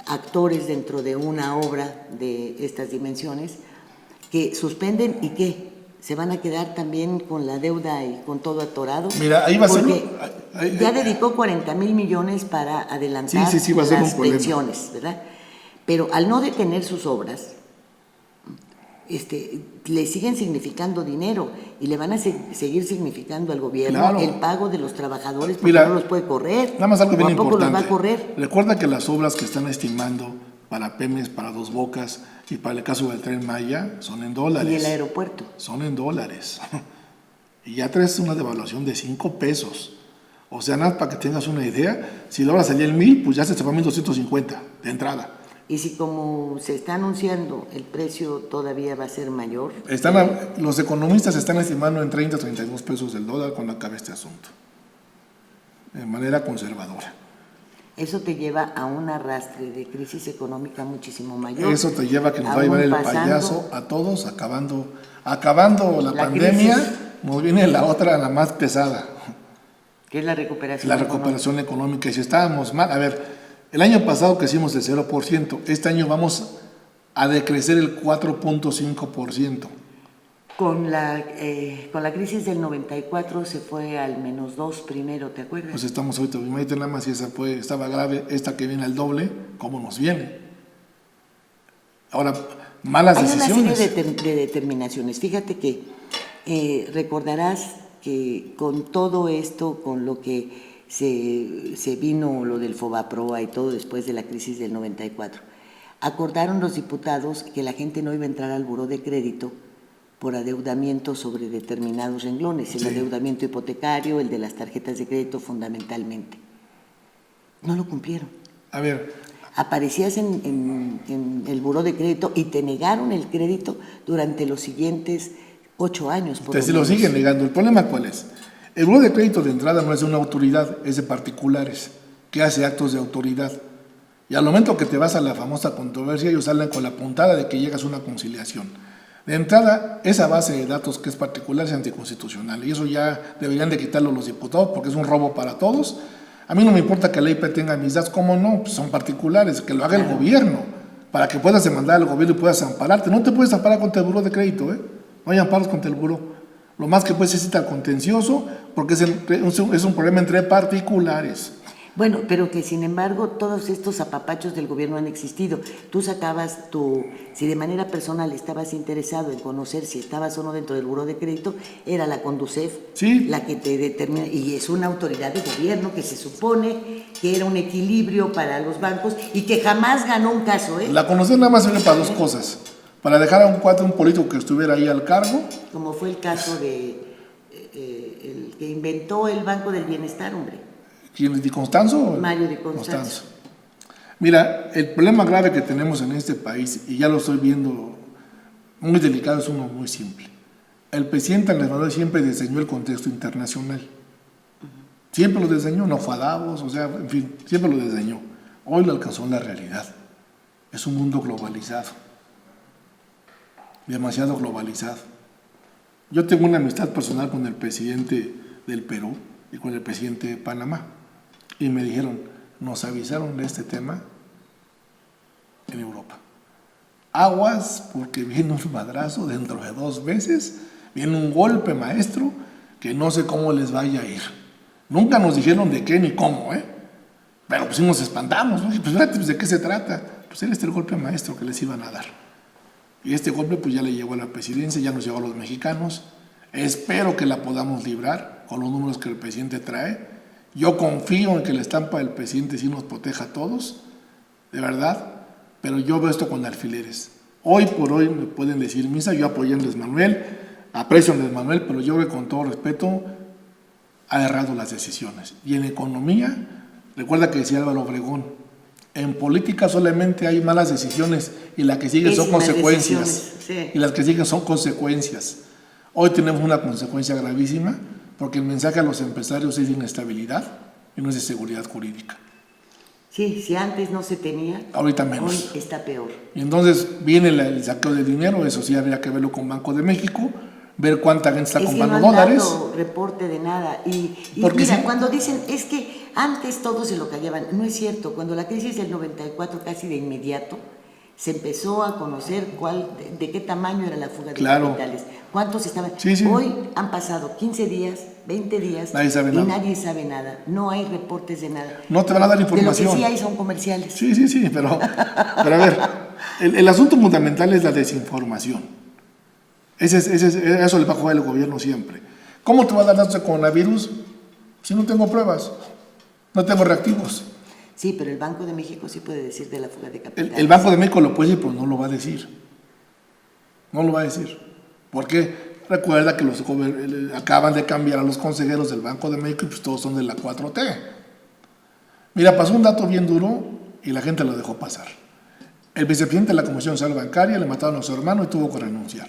Actores dentro de una obra de estas dimensiones que suspenden y que se van a quedar también con la deuda y con todo atorado. Mira, ahí va a ser. Ya dedicó 40,000 millones para adelantar sí, va a ser las un problema. pensiones, ¿verdad? Pero al no detener sus obras, le siguen significando dinero y le van a seguir significando al gobierno, claro, el pago de los trabajadores porque no los puede correr. Nada más algo bien importante. Los va a correr. Recuerda que las obras que están estimando para Pemex, para Dos Bocas y para el caso del Tren Maya son en dólares. Y el aeropuerto. Son en dólares. Y ya traes una devaluación de 5 pesos. O sea, nada para que tengas una idea, si la obra salía en 1,000, pues ya se fue a 1,250 de entrada. Y si como se está anunciando, el precio todavía va a ser mayor. Los economistas están estimando en 30 a 32 pesos el dólar cuando acabe este asunto. De manera conservadora. Eso te lleva a un arrastre de crisis económica muchísimo mayor. Eso te lleva a que nos va a llevar el payaso a todos, acabando la pandemia, crisis, nos viene la otra, la más pesada. ¿Qué es la recuperación? La recuperación económica. Y si estábamos mal, a ver, el año pasado crecimos el 0%, este año vamos a decrecer el 4.5%. Con la crisis del 94 se fue al -2 primero, ¿te acuerdas? Pues estamos ahorita, imagínate nada más si estaba grave, esta que viene al doble, ¿cómo nos viene? Ahora, malas decisiones. Hay una serie de determinaciones. Fíjate que recordarás que con todo esto, con lo que se vino lo del Fobaproa y todo después de la crisis del 94, acordaron los diputados que la gente no iba a entrar al buró de crédito por adeudamiento sobre determinados renglones, el adeudamiento hipotecario, el de las tarjetas de crédito fundamentalmente. No lo cumplieron. A ver. Aparecías en el buró de crédito y te negaron el crédito durante los siguientes 8 años. Se lo siguen negando. ¿El problema cuál es? El buró de crédito de entrada no es de una autoridad, es de particulares, que hace actos de autoridad. Y al momento que te vas a la famosa controversia, ellos salen con la puntada de que llegas a una conciliación. De entrada, esa base de datos que es particular es anticonstitucional, y eso ya deberían de quitarlo los diputados porque es un robo para todos. A mí no me importa que la IP tenga mis datos, ¿cómo no? Pues son particulares, que lo haga el gobierno, para que puedas demandar al gobierno y puedas ampararte. No te puedes amparar contra el buró de crédito, no hay amparos contra el buró. Lo más que puedes es ir al contencioso, porque es un problema entre particulares. Bueno, pero que sin embargo todos estos apapachos del gobierno han existido. Tú sacabas si de manera personal estabas interesado en conocer si estabas o no dentro del buró de crédito, era la Conducef, sí, la que te determina, y es una autoridad de gobierno que se supone que era un equilibrio para los bancos y que jamás ganó un caso. La Conducef nada más sirve para dos cosas: para dejar a un político que estuviera ahí al cargo. Como fue el caso de el que inventó el Banco del Bienestar, hombre. ¿Quién es? ¿Di Constanzo? Mario Di Constanzo. Mira, el problema grave que tenemos en este país, y ya lo estoy viendo muy delicado, es uno muy simple. El presidente Andrés Manuel siempre diseñó el contexto internacional. Siempre lo diseñó, no fue a Davos, o sea, en fin, siempre lo diseñó. Hoy lo alcanzó en la realidad. Es un mundo globalizado. Demasiado globalizado. Yo tengo una amistad personal con el presidente del Perú y con el presidente de Panamá. Y me dijeron, nos avisaron de este tema en Europa. Aguas, porque viene un madrazo dentro de 2 meses, viene un golpe maestro que no sé cómo les vaya a ir. Nunca nos dijeron de qué ni cómo, pero pues sí nos espantamos, ¿no? Y pues fíjate, ¿de qué se trata? Pues era el golpe maestro que les iban a dar. Y este golpe pues ya le llegó a la presidencia, ya nos llegó a los mexicanos. Espero que la podamos librar con los números que el presidente trae. Yo confío en que la estampa del presidente sí nos proteja a todos, de verdad, pero yo veo esto con alfileres. Hoy por hoy me pueden decir misa, yo apoyé a Andrés Manuel, aprecio a Andrés Manuel, pero yo creo que con todo respeto ha errado las decisiones. Y en economía, recuerda que decía Álvaro Obregón, en política solamente hay malas decisiones y las que siguen son consecuencias. Sí. Y las que siguen son consecuencias. Hoy tenemos una consecuencia gravísima porque el mensaje a los empresarios es de inestabilidad y no es de seguridad jurídica. Sí, si antes no se tenía, ahorita menos. Hoy está peor. Y entonces viene el saqueo de dinero, eso sí habría que verlo con Banco de México, ver cuánta gente está comprando dólares. No han dado reporte de nada. Y Porque mira, sí. cuando dicen, es que antes todos se lo callaban, no es cierto. Cuando la crisis del 94 casi de inmediato, se empezó a conocer de qué tamaño era la fuga de capitales, cuántos estaban. Sí, sí. Hoy han pasado 15 días, 20 días, nadie sabe nada. nadie sabe nada. No hay reportes de nada. No te van a dar información. De lo que sí hay son comerciales. Sí, pero a ver, el asunto fundamental es la desinformación. Eso le va a jugar el gobierno siempre. ¿Cómo te va a dar datos de coronavirus si no tengo pruebas? No tengo reactivos. Sí, pero el Banco de México sí puede decir de la fuga de capitales. El Banco de México lo puede decir, pero no lo va a decir. No lo va a decir. ¿Por qué? Recuerda que acaban de cambiar a los consejeros del Banco de México y pues todos son de la 4T. Mira, pasó un dato bien duro y la gente lo dejó pasar. El vicepresidente de la Comisión Nacional Bancaria le mataron a su hermano y tuvo que renunciar.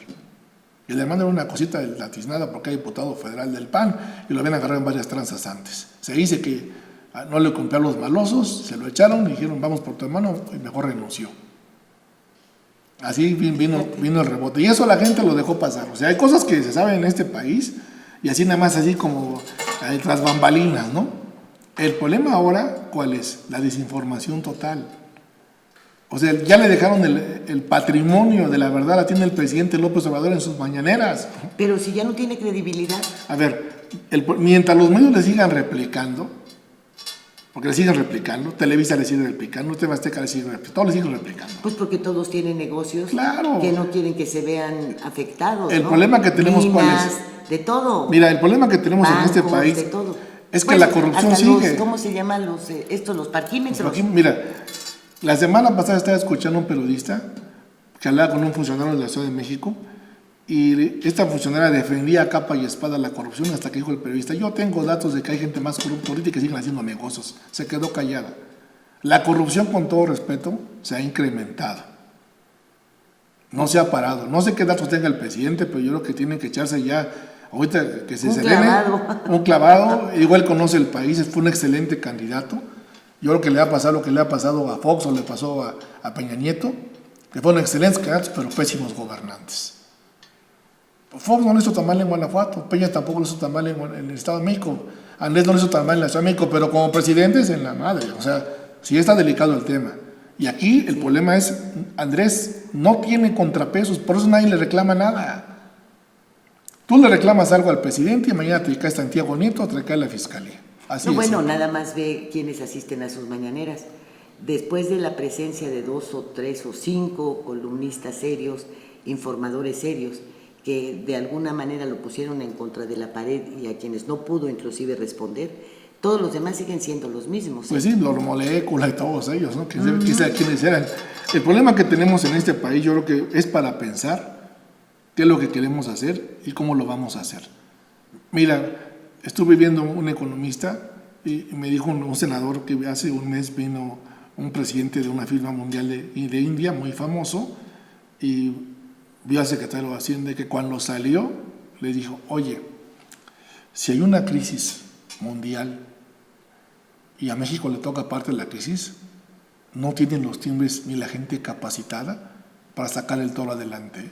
Y le mandaron una cosita de latiznada porque hay diputado federal del PAN y lo habían agarrado en varias tranzas antes. Se dice que no le cumplió a los malosos, se lo echaron y dijeron vamos por tu hermano y mejor renunció. Así vino el rebote y eso la gente lo dejó pasar. O sea, hay cosas que se saben en este país y así nada más así como tras bambalinas, ¿no? El problema ahora, ¿cuál es? La desinformación total. O sea, ya le dejaron el patrimonio de la verdad, la tiene el presidente López Obrador en sus mañaneras. Pero si ya no tiene credibilidad. A ver, mientras los medios le sigan replicando, porque le siguen replicando, Televisa le sigue replicando, TV Azteca le sigue replicando, todos le siguen replicando. Pues porque todos tienen negocios claro. que no quieren que se vean afectados. El problema que tenemos, ¿cuál es? De todo. Mira, el problema que tenemos bancos, en este país de todo. es que la corrupción sigue. ¿Cómo se llaman los parquímetros? Mira, la semana pasada estaba escuchando a un periodista que hablaba con un funcionario de la Ciudad de México y esta funcionaria defendía a capa y espada la corrupción hasta que dijo el periodista, yo tengo datos de que hay gente más corrupta ahorita y que siguen haciendo negocios. Se quedó callada. La corrupción, con todo respeto, se ha incrementado. No se ha parado. No sé qué datos tenga el presidente, pero yo creo que tienen que echarse ya, ahorita que se serene. Un clavado. Igual conoce el país, fue un excelente candidato. Yo creo que le va a pasar lo que le ha pasado a Fox o le pasó a Peña Nieto, que fueron excelentes candidatos, pero pésimos gobernantes. Fox no lo hizo tan mal en Guanajuato, Peña tampoco lo hizo tan mal en el Estado de México, Andrés no lo hizo tan mal en la Ciudad de México, pero como presidentes en la madre, o sea, sí está delicado el tema. Y aquí el problema es, Andrés no tiene contrapesos, por eso nadie le reclama nada. Tú le reclamas algo al presidente y mañana te cae Santiago Nieto, te cae la fiscalía. Así no, es. Bueno, nada más ve quienes asisten a sus mañaneras. Después de la presencia de 2 o 3 o 5 columnistas serios, informadores serios, que de alguna manera lo pusieron en contra de la pared y a quienes no pudo inclusive responder, todos los demás siguen siendo los mismos. Pues sí, los Molécula y todos ellos, ¿no? Quizá quiénes eran. El problema que tenemos en este país, yo creo que es para pensar qué es lo que queremos hacer y cómo lo vamos a hacer. Mira, estuve viendo un economista y me dijo un senador que hace un mes vino un presidente de una firma mundial de India muy famoso y vio al secretario de Hacienda que cuando salió le dijo, oye, si hay una crisis mundial y a México le toca parte de la crisis, no tienen los timbres ni la gente capacitada para sacar el toro adelante.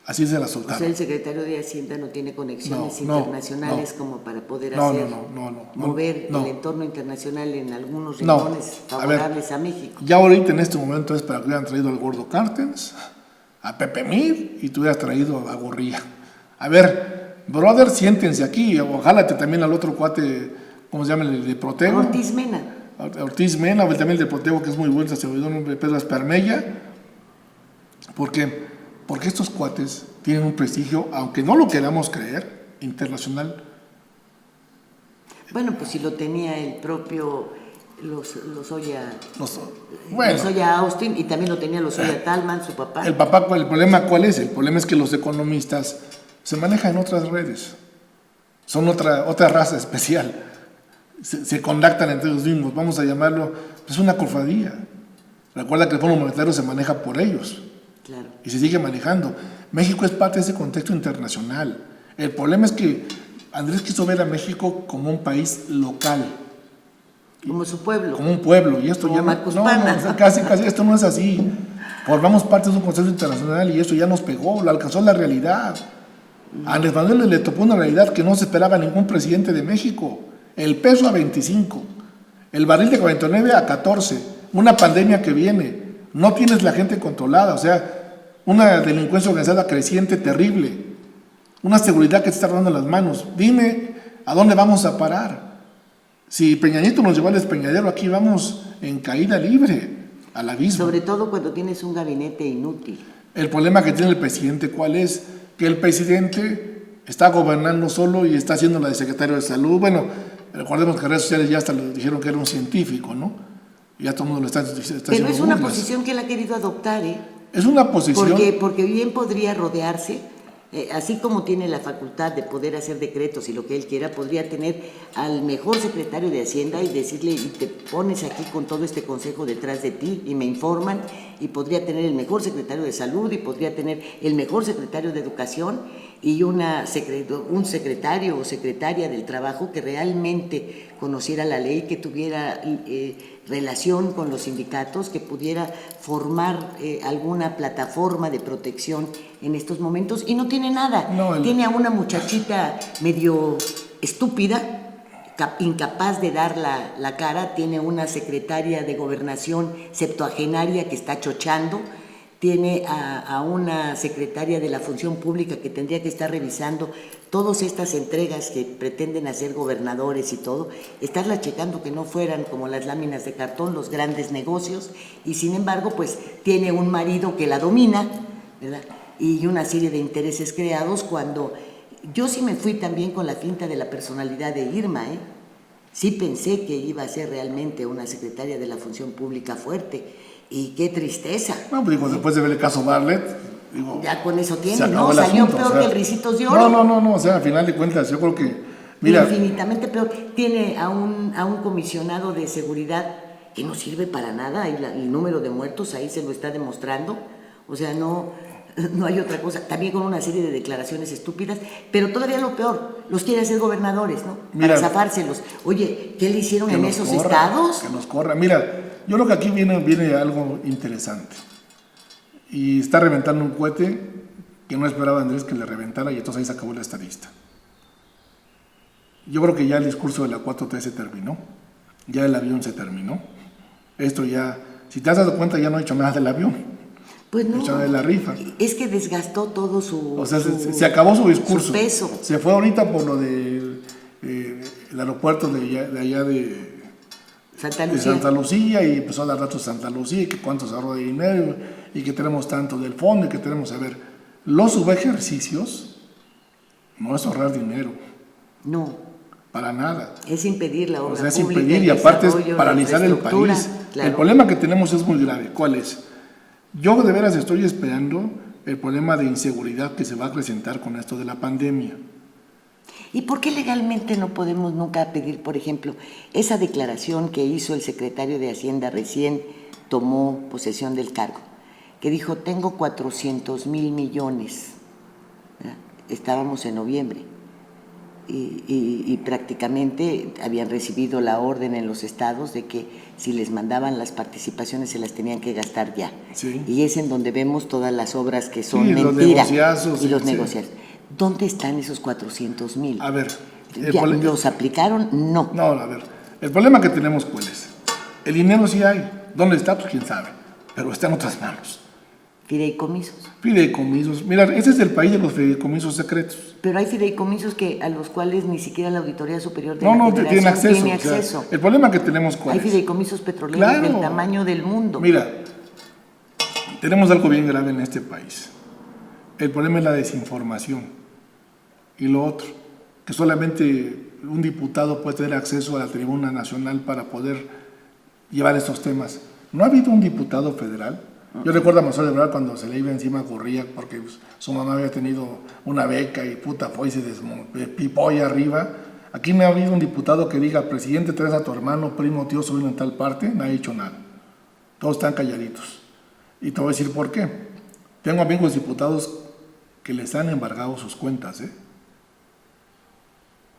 Así se la soltaron. O sea, el secretario de Hacienda no tiene conexiones internacionales como para poder mover el entorno internacional en algunos rincones favorables a México. Ya ahorita en este momento es para que hubieran traído al Gordo Cártenes, a Pepe Mir y tú hubieras traído a Gorría. A ver, brother, siéntense aquí, ojalá también al otro cuate, ¿cómo se llama? El de Protego. Ortiz Mena, o también el de Protego, que es muy bueno, se olvidó el nombre de Pedro Esparmella. Porque estos cuates tienen un prestigio, aunque no lo queramos creer, internacional. Bueno, pues si lo tenía el propio Lozoya, Bueno, Lozoya Austin, y también lo tenía Lozoya Talman, su papá. el problema ¿cuál es? El problema es que los economistas se manejan en otras redes. Son otra raza especial. Se contactan entre ellos mismos. Vamos a llamarlo, es una cofradía. Recuerda que el Fondo Monetario se maneja por ellos. Claro. Y se sigue manejando. México es parte de ese contexto internacional. El problema es que Andrés quiso ver a México como un país local. Como su pueblo. Como un pueblo. Y esto Como ya no, Macuspana. o sea, casi, esto no es así. Formamos parte de un contexto internacional y eso ya nos pegó, lo alcanzó la realidad. A Andrés Manuel le topó una realidad que no se esperaba ningún presidente de México. El peso a 25, el barril de 49 a 14, una pandemia que viene, no tienes la gente controlada, o sea, una delincuencia organizada creciente, terrible, una seguridad que te está robando las manos. Dime, ¿a dónde vamos a parar? Si Peña Nieto nos llevó al despeñadero, aquí vamos en caída libre, al abismo. Sobre todo cuando tienes un gabinete inútil. El problema que tiene el presidente, ¿cuál es? Que el presidente está gobernando solo y está haciendo la de secretario de salud. Bueno, recordemos que en redes sociales ya hasta le dijeron que era un científico, ¿no? Ya todo el mundo lo está Pero haciendo es una burlas. posición que él ha querido adoptar, ¿eh? Es una posición. Porque bien podría rodearse, así como tiene la facultad de poder hacer decretos y lo que él quiera, podría tener al mejor secretario de Hacienda y decirle, y te pones aquí con todo este consejo detrás de ti y me informan, y podría tener el mejor secretario de Salud y podría tener el mejor secretario de Educación y un secretario o secretaria del Trabajo que realmente conociera la ley, que tuviera relación con los sindicatos, que pudiera formar alguna plataforma de protección en estos momentos, y no tiene nada. Tiene a una muchachita medio estúpida, incapaz de dar la cara, tiene una secretaria de Gobernación septuagenaria que está chochando, tiene a una secretaria de la Función Pública que tendría que estar revisando todas estas entregas que pretenden hacer gobernadores y todo, estarla checando que no fueran como las láminas de cartón, los grandes negocios, y sin embargo, pues tiene un marido que la domina, ¿verdad? Y una serie de intereses creados cuando yo sí me fui también con la finta de la personalidad de Irma, ¿eh? Sí pensé que iba a ser realmente una secretaria de la Función Pública fuerte, y qué tristeza. No, pues digo, después de ver el caso Bartlett, digo, ya con eso se tiene, acabó ¿no? el Salió asunto, peor o sea, que el Ricitos de Oro. No, o sea, al final de cuentas, yo creo que, mira, Infinitamente peor. Tiene a un comisionado de seguridad que no sirve para nada, y el número de muertos ahí se lo está demostrando, o sea, no hay otra cosa, también con una serie de declaraciones estúpidas, pero todavía lo peor, los quiere hacer gobernadores, ¿no? Mira, para zafárselos. Oye, ¿qué le hicieron en esos estados? Que nos corra. Mira, yo creo que aquí viene algo interesante. Y está reventando un cohete que no esperaba Andrés que le reventara, y entonces ahí se acabó la estadista. Yo creo que ya el discurso de la 4T se terminó, ya el avión se terminó. Esto ya, si te has dado cuenta, ya no ha hecho nada del avión. Pues no, de la rifa. Es que desgastó todo su... O sea, se acabó su discurso. Su peso. Se fue ahorita por lo del el aeropuerto de allá de Santa Lucía, y empezó a dar datos de Santa Lucía, y que cuánto se ahorró de dinero, y que tenemos tanto del fondo, y que tenemos, a ver, los subejercicios no es ahorrar dinero. No. Para nada. Es impedir la obra pública. O sea, es pública, impedir, y aparte es paralizar el infraestructura, país. claro. El problema que tenemos es muy grave. ¿Cuál es? Yo de veras estoy esperando el problema de inseguridad que se va a presentar con esto de la pandemia. ¿Y por qué legalmente no podemos nunca pedir, por ejemplo, esa declaración que hizo el secretario de Hacienda recién tomó posesión del cargo, que dijo, tengo 400,000 millones, ¿verdad? Estábamos en noviembre y prácticamente habían recibido la orden en los estados de que si les mandaban las participaciones se las tenían que gastar ya. Sí. Y es en donde vemos todas las obras que son los mentira. negociazos, y los sí. negociazos. ¿Dónde están esos 400,000? A ver. ¿Los aplicaron? No. No, a ver. El problema que tenemos, ¿cuál es? El dinero sí hay. ¿Dónde está? Pues quién sabe. Pero está en otras manos. Fideicomisos. Fideicomisos. Mira, ese es el país de los fideicomisos secretos. Pero hay fideicomisos a los cuales ni siquiera la Auditoría Superior de la Federación tiene acceso. Tiene acceso. O sea, el problema que tenemos, ¿cuál hay es? fideicomisos petroleros del tamaño del mundo. Mira, tenemos algo bien grave en este país. El problema es la desinformación. Y lo otro, que solamente un diputado puede tener acceso a la tribuna nacional para poder llevar estos temas. No ha habido un diputado federal. Yo recuerdo a Marcelo Ebrard cuando se le iba encima corría porque pues, su mamá había tenido una beca y puta fue y se pipó ahí arriba. Aquí no ha habido un diputado que diga, presidente, traes a tu hermano, primo, tío, sobrino en tal parte. No ha dicho nada. Todos están calladitos. Y te voy a decir por qué. Tengo amigos diputados que les han embargado sus cuentas, ¿eh?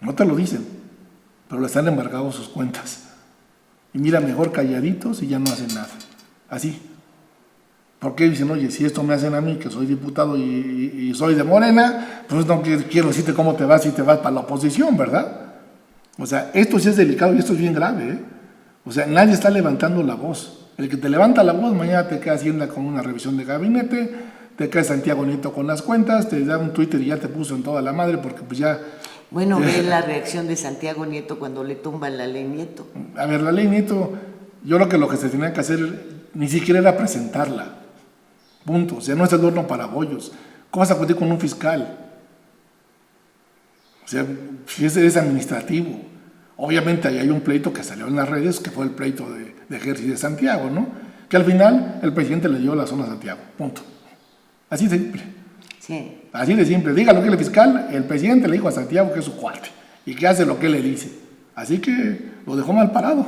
No te lo dicen, pero les han embargado sus cuentas. Y mira, mejor calladitos y ya no hacen nada. Así. ¿Por qué dicen, oye, si esto me hacen a mí, que soy diputado y soy de Morena, pues no quiero decirte cómo te vas si te vas para la oposición, ¿verdad? O sea, esto sí es delicado y esto es bien grave, ¿eh? O sea, nadie está levantando la voz. El que te levanta la voz, mañana te queda Hacienda con una revisión de gabinete, te cae Santiago Nieto con las cuentas, te da un Twitter y ya te puso en toda la madre porque pues ya... Bueno, ve la reacción de Santiago Nieto cuando le tumban la ley Nieto. A ver, la ley Nieto, yo creo que lo que se tenía que hacer ni siquiera era presentarla. Punto. O sea, no es el horno para bollos. ¿Cómo vas a acudir con un fiscal? O sea, si es administrativo. Obviamente ahí hay un pleito que salió en las redes, que fue el pleito de Gertz y de Santiago, ¿no? Que al final el presidente le dio la zona a Santiago. Punto. Así de simple. Sí. Así de simple. Diga lo que el fiscal, el presidente le dijo a Santiago que es su cuate y que hace lo que él le dice. Así que lo dejó mal parado.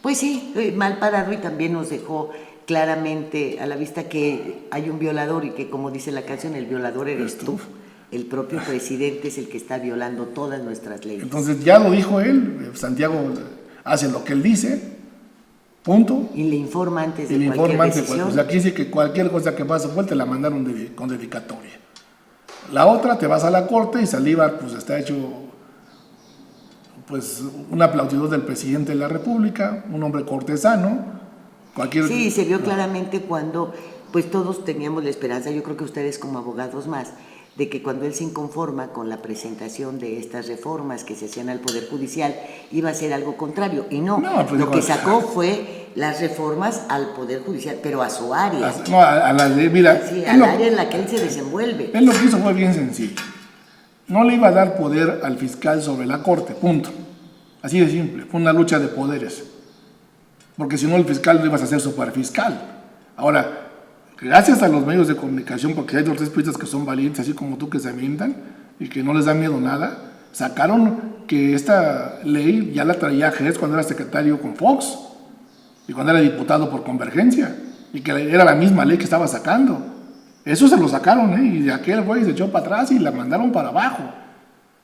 Pues sí, mal parado, y también nos dejó claramente a la vista que hay un violador y que, como dice la canción, el violador eres tú. El propio presidente es el que está violando todas nuestras leyes. Entonces ya lo dijo él, Santiago hace lo que él dice, punto. Y le informa antes de Y le cualquier informa antes, decisión. pues aquí dice que cualquier cosa que pase fue te la mandaron con dedicatoria. La otra, te vas a la corte y Saldívar pues está hecho pues un aplaudidor del presidente de la República, un hombre cortesano. Sí, se vio claramente cuando pues todos teníamos la esperanza, yo creo que ustedes como abogados más, de que cuando él se inconforma con la presentación de estas reformas que se hacían al Poder Judicial, iba a ser algo contrario. Y no, pues lo que sacó fue las reformas al Poder Judicial, pero a su área. No, a la ley, mira. Sí, al área en la que él se desenvuelve. Él lo que hizo fue bien sencillo. No le iba a dar poder al fiscal sobre la Corte, punto. Así de simple, fue una lucha de poderes. Porque si no, el fiscal lo ibas a hacer superfiscal. Ahora, gracias a los medios de comunicación, porque hay dos tres periodistas que son valientes, así como tú, que se avientan y que no les da miedo nada, sacaron que esta ley ya la traía Gertz cuando era secretario con Fox y cuando era diputado por Convergencia, y que era la misma ley que estaba sacando. Eso se lo sacaron, y de aquel güey se echó para atrás y la mandaron para abajo.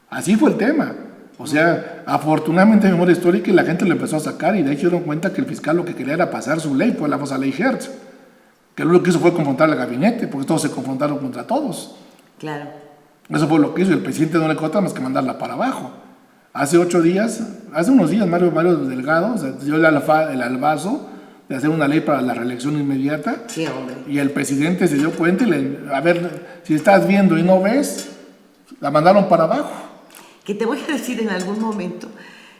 Así fue el tema. O sea, afortunadamente en memoria histórica la gente lo empezó a sacar y de ahí se dieron cuenta que el fiscal lo que quería era pasar su ley, pues la famosa ley Gertz. Que lo que hizo fue confrontar al gabinete, porque todos se confrontaron contra todos. Claro. Eso fue lo que hizo, y el presidente no le quedó más que mandarla para abajo. Hace unos días, Mario Delgado dio el albazo de hacer una ley para la reelección inmediata. Sí, hombre. Y el presidente se dio cuenta y a ver, si estás viendo y no ves, la mandaron para abajo. Que te voy a decir, en algún momento,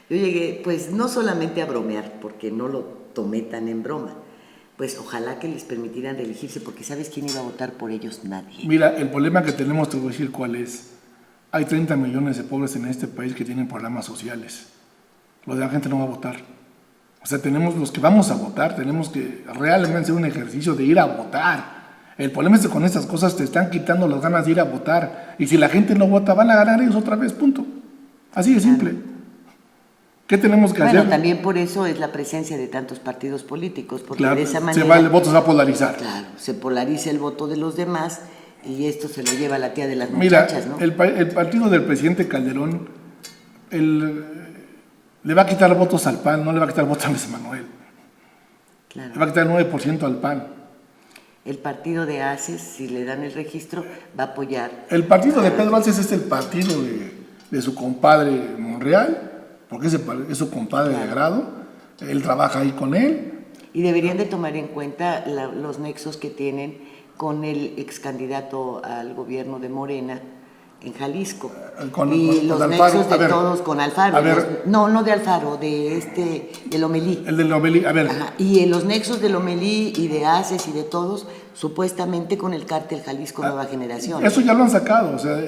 yo llegué, pues no solamente a bromear, porque no lo tomé tan en broma, pues ojalá que les permitieran reelegirse, porque ¿sabes quién iba a votar por ellos? Nadie. Mira, el problema que tenemos, te voy a decir cuál es. Hay 30 millones de pobres en este país que tienen programas sociales. Lo de la gente no va a votar. O sea, tenemos los que vamos a votar, tenemos que realmente hacer un ejercicio de ir a votar. El problema es que con estas cosas te están quitando las ganas de ir a votar. Y si la gente no vota, van a ganar ellos otra vez, punto. Así de simple. ¿Qué tenemos que hacer? Bueno, también por eso es la presencia de tantos partidos políticos, porque claro, de esa manera... el voto se va a polarizar. Claro, se polariza el voto de los demás y esto se lo lleva la tía de las muchachas, ¿no? El partido del presidente Calderón le va a quitar votos al PAN, no le va a quitar votos a Andrés Manuel. Claro. Le va a quitar el 9% al PAN. El partido de Aces, si le dan el registro, va a apoyar. El partido de Pedro Aces es el partido de su compadre Monreal, porque es su compadre de grado, él trabaja ahí con él. Y deberían de tomar en cuenta los nexos que tienen con el ex candidato al gobierno de Morena en Jalisco. Los nexos de todos con Alfaro. No de Alfaro, de Lomelí. El de Lomelí, a ver. Ajá. Y los nexos de Lomelí y de Aces y de todos, supuestamente con el cártel Jalisco Nueva Generación. Eso ya lo han sacado, o sea,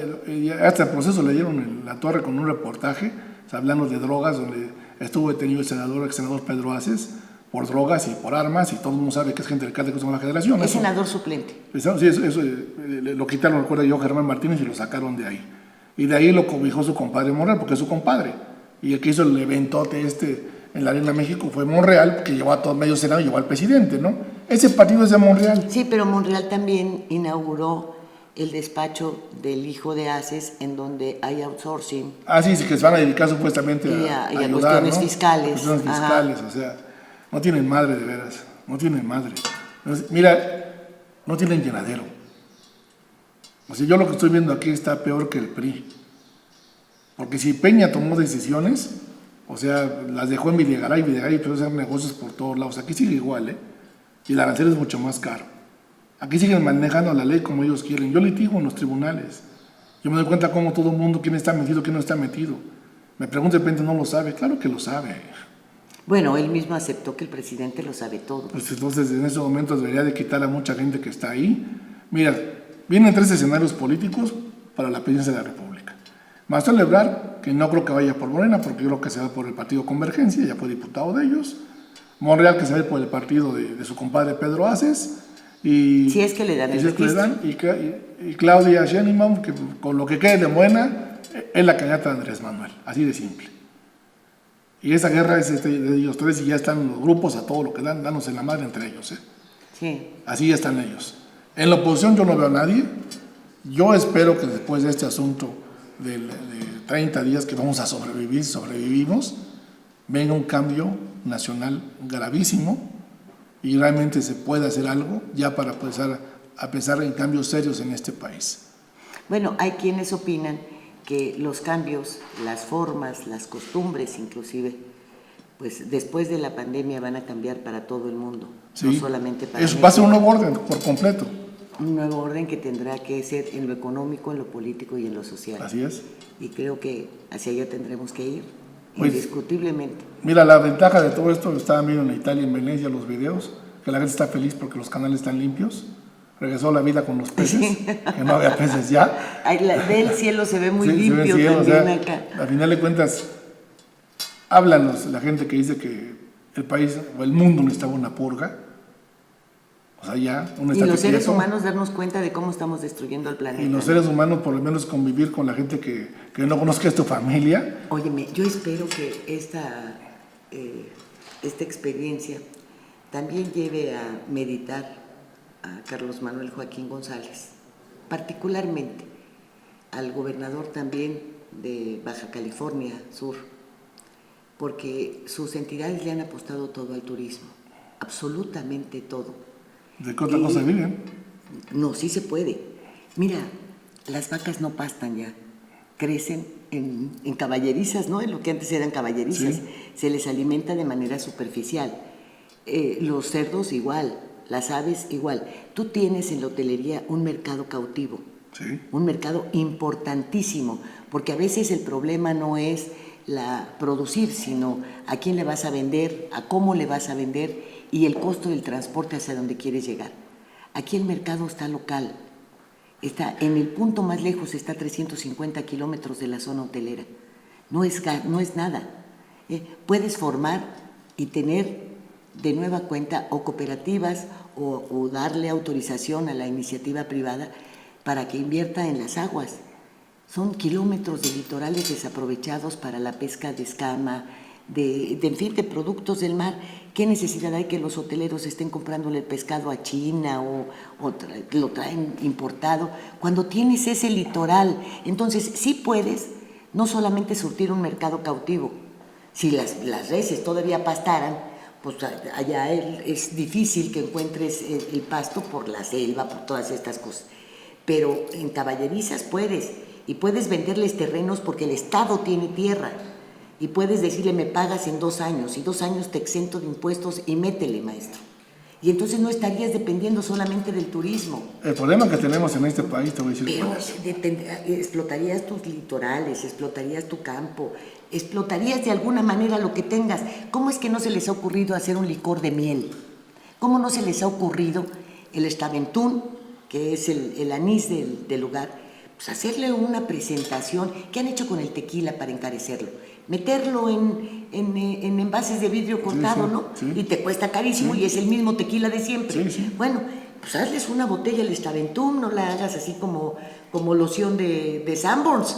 hasta el proceso le dieron en la torre con un reportaje, o sea, hablando de drogas, donde estuvo detenido el ex senador Pedro Aces, por drogas y por armas, y todo el mundo sabe que es gente del cártel de la generación. Es senador suplente. Sí, eso lo quitaron, recuerda yo, Germán Martínez, y lo sacaron de ahí. Y de ahí lo cobijó su compadre Monreal, porque es su compadre. Y el que hizo el eventote en la Arena México fue Monreal, que llevó a todo medio Senado y llevó al presidente, ¿no? Ese partido es de Monreal. Sí, pero Monreal también inauguró el despacho del hijo de Aces, en donde hay outsourcing. Sí, que se van a dedicar supuestamente a ayudar, cuestiones, ¿no?, fiscales. Cuestiones fiscales, o sea, no tienen madre de veras, no tienen madre. Entonces, mira, no tienen llenadero. O sea, yo lo que estoy viendo aquí está peor que el PRI. Porque si Peña tomó decisiones, o sea, las dejó en Videgaray empezó a hacer negocios por todos lados. Aquí sigue igual, y el arancel es mucho más caro. Aquí siguen manejando la ley como ellos quieren. Yo litigo en los tribunales. Yo me doy cuenta cómo todo el mundo, quién está metido, quién no está metido. Me pregunto, de repente no lo sabe. Claro que lo sabe. Bueno, él mismo aceptó que el presidente lo sabe todo. Pues entonces, en ese momento debería de quitar a mucha gente que está ahí. Mira, vienen 3 escenarios políticos para la presidencia de la República. Marcelo Ebrard, que no creo que vaya por Morena, porque yo creo que se va por el partido Convergencia, ya fue diputado de ellos. Monreal, que se va por el partido de su compadre Pedro Aces. Y, si es que le dan el registro. Y Claudia Sheinbaum, que con lo que quede de buena, es la candidata de Andrés Manuel, así de simple. Y esa guerra es de ellos 3, y ya están los grupos a todo lo que dan, dándose la madre entre ellos. Sí. Así están ellos. En la oposición yo no veo a nadie. Yo espero que después de este asunto de 30 días que vamos a sobrevivimos, venga un cambio nacional gravísimo y realmente se pueda hacer algo ya para empezar a pensar en cambios serios en este país. Bueno, hay quienes opinan que los cambios, las formas, las costumbres inclusive, pues después de la pandemia van a cambiar para todo el mundo, sí, no solamente para México. Va a ser un nuevo orden por completo. Un nuevo orden que tendrá que ser en lo económico, en lo político y en lo social. Así es. Y creo que hacia allá tendremos que ir, pues, indiscutiblemente. Mira, la ventaja de todo esto, estaba viendo en Italia, en Venecia, los videos, que la gente está feliz porque los canales están limpios. Regresó la vida con los peces, sí, que no había peces ya. Ve el cielo, se ve muy limpio, se ve cielo, también, o sea, acá. Al final de cuentas, háblanos la gente que dice que el país o el mundo necesitaba una purga. O sea, ya, y los seres humanos darnos cuenta de cómo estamos destruyendo el planeta. Y los seres humanos, por lo menos, convivir con la gente que no conozca es tu familia. Óyeme, yo espero que esta experiencia también lleve a meditar a Carlos Manuel Joaquín González, particularmente al gobernador también de Baja California Sur, porque sus entidades le han apostado todo al turismo, absolutamente todo. ¿De qué otra cosa viven? No, sí se puede. Mira, las vacas no pastan ya, crecen en caballerizas, ¿no? En lo que antes eran caballerizas. Sí. Se les alimenta de manera superficial. Los cerdos igual, las aves igual. Tú tienes en la hotelería un mercado cautivo, sí, un mercado importantísimo, porque a veces el problema no es producir, sino a quién le vas a vender, a cómo le vas a vender y el costo del transporte hacia donde quieres llegar. Aquí el mercado está local, está en el punto más lejos, está a 350 kilómetros de la zona hotelera. No es nada. Puedes formar y tener de nueva cuenta o cooperativas o darle autorización a la iniciativa privada para que invierta en las aguas. Son kilómetros de litorales desaprovechados para la pesca de escama, en fin, de productos del mar. ¿Qué necesidad hay que los hoteleros estén comprándole el pescado a China o lo traen importado cuando tienes ese litoral? Entonces, sí puedes no solamente surtir un mercado cautivo. Si las reses todavía pastaran, pues allá es difícil que encuentres el pasto por la selva, por todas estas cosas. Pero en caballerizas puedes, y puedes venderles terrenos porque el Estado tiene tierra. Y puedes decirle, me pagas en 2 años, y 2 años te exento de impuestos y métele, maestro. Y entonces no estarías dependiendo solamente del turismo. El problema que tenemos en este país, te voy a decir. Pero explotarías tus litorales, explotarías tu campo, explotarías de alguna manera lo que tengas. ¿Cómo es que no se les ha ocurrido hacer un licor de miel? ¿Cómo no se les ha ocurrido el Estaventún, que es el anís del lugar, pues hacerle una presentación. ¿Qué han hecho con el tequila para encarecerlo? Meterlo en envases de vidrio cortado, sí, ¿no? sí. Y te cuesta carísimo y es el mismo tequila de siempre. Sí, sí. Bueno, pues hazles una botella al Staventum, no la hagas así como loción de Sanborns.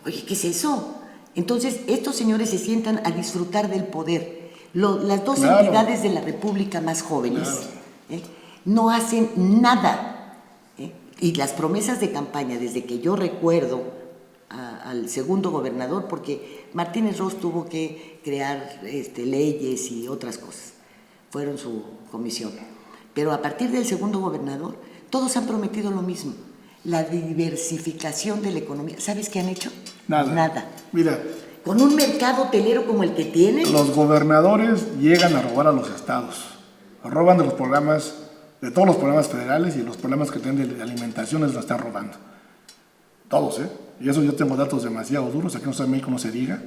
Oye, ¿qué es eso? Entonces, estos señores se sientan a disfrutar del poder. Las dos Claro. entidades de la República más jóvenes Claro. no hacen nada. Y las promesas de campaña, desde que yo recuerdo al segundo gobernador, porque Martínez Ross tuvo que crear leyes y otras cosas, fueron su comisión. Pero a partir del segundo gobernador, todos han prometido lo mismo, la diversificación de la economía. ¿Sabes qué han hecho? Nada. Mira, con un mercado hotelero como el que tienen. los gobernadores llegan a robar a los estados, roban de los programas, de todos los programas federales, y los programas que tienen de alimentación les lo están robando. Todos, ¿eh? Y eso yo tengo datos demasiado duros, aquí en México no se diga.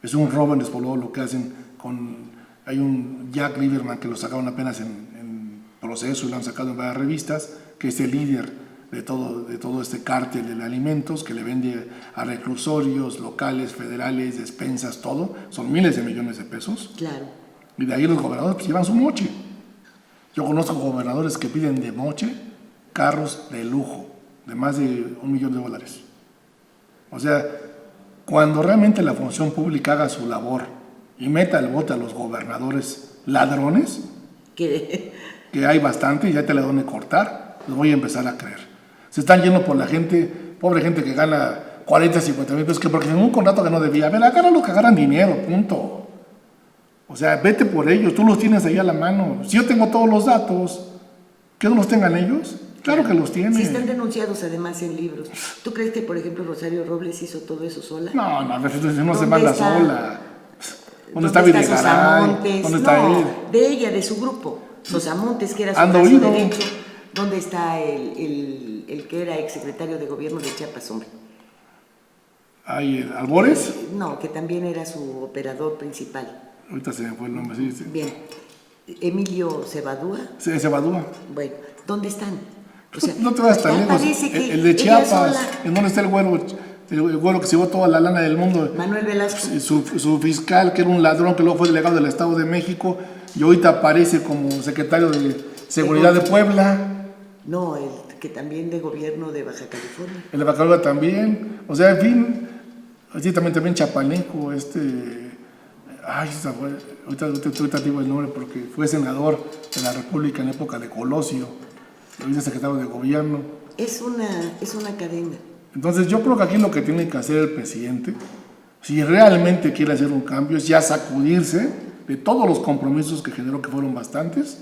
Es un robo en despoblado lo que hacen con... Hay un Jack Lieberman que lo sacaron apenas en proceso y lo han sacado en varias revistas, que es el líder de todo este cártel de alimentos que le vende a reclusorios locales, federales, despensas, todo. Son miles de millones de pesos. Claro. Y de ahí los gobernadores pues llevan su moche. Yo conozco gobernadores que piden de moche carros de lujo, de más de $1 millón. O sea, cuando realmente la función pública haga su labor y meta el bote a los gobernadores ladrones, que hay bastante y ya te la van a cortar, los voy a empezar a creer. Se están yendo por la gente, pobre gente que gana 40, 50 mil pesos, que porque en un contrato que no debía. A ver, agarra los que agarran dinero, punto. O sea, vete por ellos, tú los tienes ahí a la mano. Si yo tengo todos los datos, ¿que no los tengan ellos? Claro que los tienen. Si están denunciados además en libros. ¿Tú crees que, por ejemplo, Rosario Robles hizo todo eso sola? No se manda sola. ¿Dónde está Videgaray? Sosamontes? ¿Dónde está él? De ella, de su grupo. Sosamontes, que era su Ando brazo oído. derecho. ¿Dónde está el que era exsecretario de gobierno de Chiapas, hombre? ¿Albores? No, que también era su operador principal. Ahorita se me fue el nombre, sí. Bien. Emilio Cebadúa. Sí, Cebadúa. Bueno, ¿dónde están? O sea, no te vas tan lejos. El de Chiapas, ¿en dónde está el güero? El güero que se llevó toda la lana del mundo. Manuel Velasco. Su fiscal, que era un ladrón, que luego fue delegado del Estado de México, y ahorita aparece como secretario de Seguridad de Puebla. No, el que también de gobierno de Baja California. El de Baja California también. O sea, en fin, así también Chapaneco, ahorita digo el nombre porque fue senador de la República en época de Colosio, ahorita secretario de gobierno. Es una cadena. Entonces yo creo que aquí lo que tiene que hacer el presidente, si realmente quiere hacer un cambio, es ya sacudirse de todos los compromisos que generó, que fueron bastantes.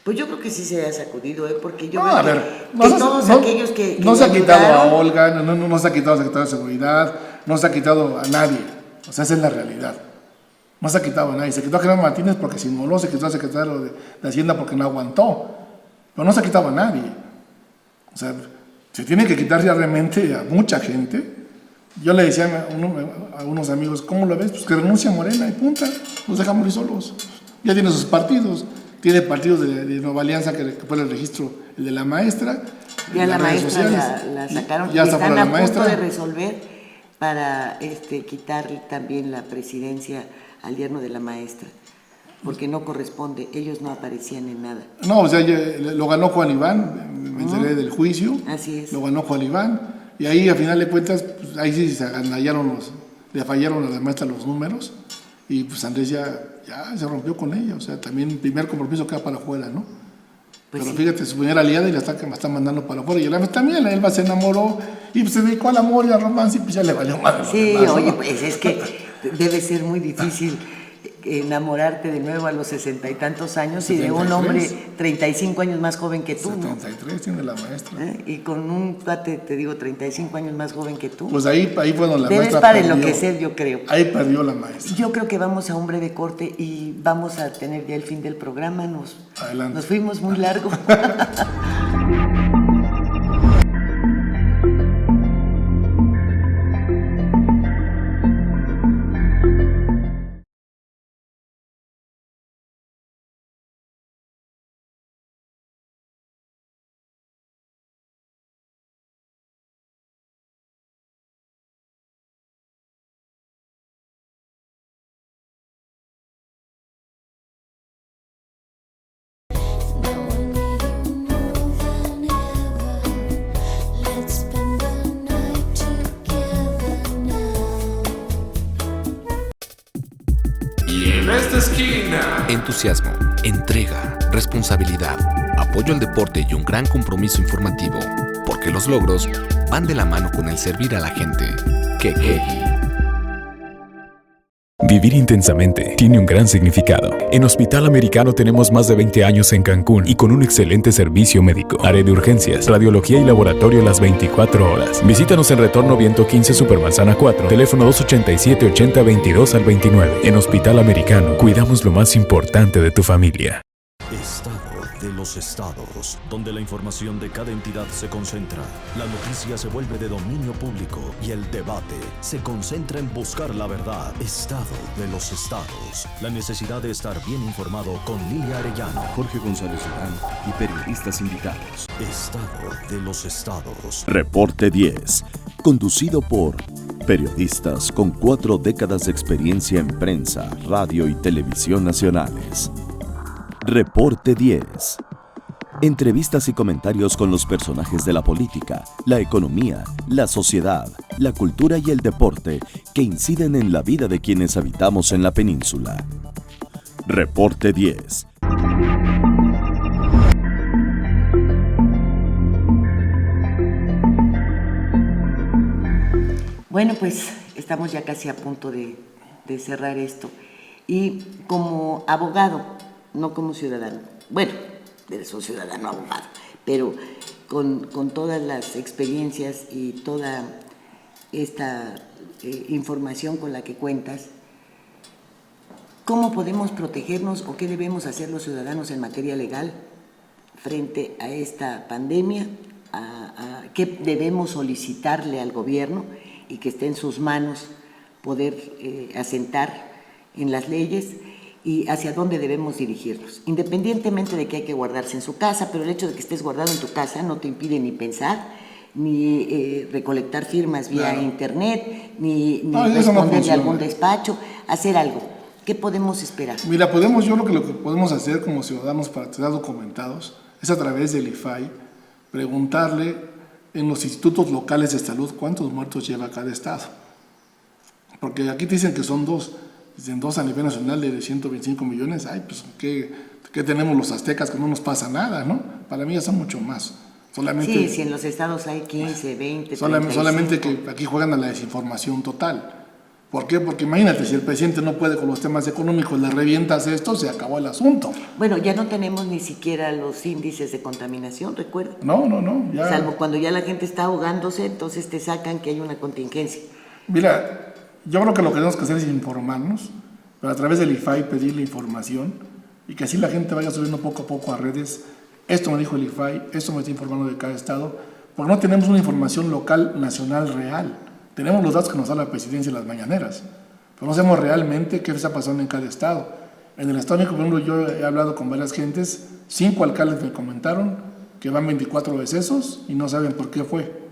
Pues yo creo que sí se ha sacudido, porque yo No, veo todos aquellos que no se ha quitado ayudaron, a Olga, no se ha quitado al secretario de Seguridad, no se ha quitado a nadie. O sea, esa es la realidad. No se ha quitado a nadie. Se quitó a Gerardo Martínez porque se inmoló, se quitó al secretario de Hacienda porque no aguantó. Pero no se ha quitado a nadie. O sea, se tiene que quitar ya realmente a mucha gente. Yo le decía a unos amigos, ¿cómo lo ves? Pues que renuncia a Morena y punta, nos dejamos ir solos. Ya tiene sus partidos. Tiene partidos de Nueva Alianza, que fue el registro, el de la maestra. Ya la maestra la sacaron. Ya está están la a maestra. punto de resolver para quitarle también la presidencia al yerno de la maestra, porque no corresponde, ellos no aparecían en nada. No, o sea, lo ganó Juan Iván, me enteré del juicio. Así es. Lo ganó Juan Iván, y ahí a final de cuentas, pues, ahí sí se agandallaron le fallaron a la maestra los números, y pues Andrés ya se rompió con ella, o sea, también el primer compromiso queda para afuera, ¿no? Pues pero sí. fíjate, su primera aliada y la está mandando para afuera, y él también, Elba se enamoró, y pues se dedicó al amor y al romance, y pues ya le valió madre. Sí, demás, oye, ¿no? pues es que debe ser muy difícil enamorarte de nuevo a los 60 y tantos años y de un 73. hombre 35 años más joven que tú, ¿no? 73 tiene la maestra. Y con un cuate, te digo, 35 años más joven que tú. Pues ahí fue donde la Debes maestra para perdió. enloquecer, yo creo. Ahí perdió la maestra. Yo creo que vamos a un breve corte y vamos a tener ya el fin del programa. Adelante. Nos fuimos muy largo. esta esquina. Entusiasmo, entrega, responsabilidad, apoyo al deporte y un gran compromiso informativo, porque los logros van de la mano con el servir a la gente. Quequegui. Vivir intensamente tiene un gran significado. En Hospital Americano tenemos más de 20 años en Cancún y con un excelente servicio médico. Área de urgencias, radiología y laboratorio las 24 horas. Visítanos en Retorno Viento 15 Supermanzana 4, teléfono 287-8022 al 29. En Hospital Americano, cuidamos lo más importante de tu familia. Estado de los estados, donde la información de cada entidad se concentra, la noticia se vuelve de dominio público y el debate se concentra en buscar la verdad. Estado de los estados, la necesidad de estar bien informado con Lilia Arellano, Jorge González Durán y periodistas invitados. Estado de los estados. Reporte 10, conducido por periodistas con 4 décadas de experiencia en prensa, radio y televisión nacionales. Reporte 10. Entrevistas y comentarios con los personajes de la política, la economía, la sociedad, la cultura y el deporte que inciden en la vida de quienes habitamos en la península. Reporte 10. Bueno, pues estamos ya casi a punto de cerrar esto. Y como abogado, no como ciudadano, bueno, eres un ciudadano abogado, pero con todas las experiencias y toda esta información con la que cuentas, ¿cómo podemos protegernos o qué debemos hacer los ciudadanos en materia legal frente a esta pandemia? ¿Qué debemos solicitarle al gobierno y que esté en sus manos poder asentar en las leyes? Y hacia dónde debemos dirigirnos, independientemente de que hay que guardarse en su casa, pero el hecho de que estés guardado en tu casa no te impide ni pensar, ni recolectar firmas vía internet, ni responderle a algún despacho, hacer algo. ¿Qué podemos esperar? Mira, yo lo que podemos hacer como ciudadanos para estar documentados es a través del IFAI preguntarle en los institutos locales de salud cuántos muertos lleva cada estado. Porque aquí te dicen que son 2. Dicen 2 a nivel nacional de 125 millones. Ay, pues, ¿qué tenemos los aztecas que no nos pasa nada, no? Para mí ya son mucho más. Sí, si en los estados hay 15, 20, solamente que aquí juegan a la desinformación total. ¿Por qué? Porque imagínate, si el presidente no puede con los temas económicos, le revientas esto, se acabó el asunto. Bueno, ya no tenemos ni siquiera los índices de contaminación, recuerda. No, ya. Salvo cuando ya la gente está ahogándose, entonces te sacan que hay una contingencia. Mira, yo creo que lo que tenemos que hacer es informarnos, pero a través del IFAI pedirle información y que así la gente vaya subiendo poco a poco a redes. Esto me dijo el IFAI, esto me está informando de cada estado, porque no tenemos una información local, nacional, real. Tenemos los datos que nos da la presidencia en las mañaneras, pero no sabemos realmente qué está pasando en cada estado. En el estado de México, por ejemplo, yo he hablado con varias gentes, 5 alcaldes me comentaron que van 24 decesos y no saben por qué fue.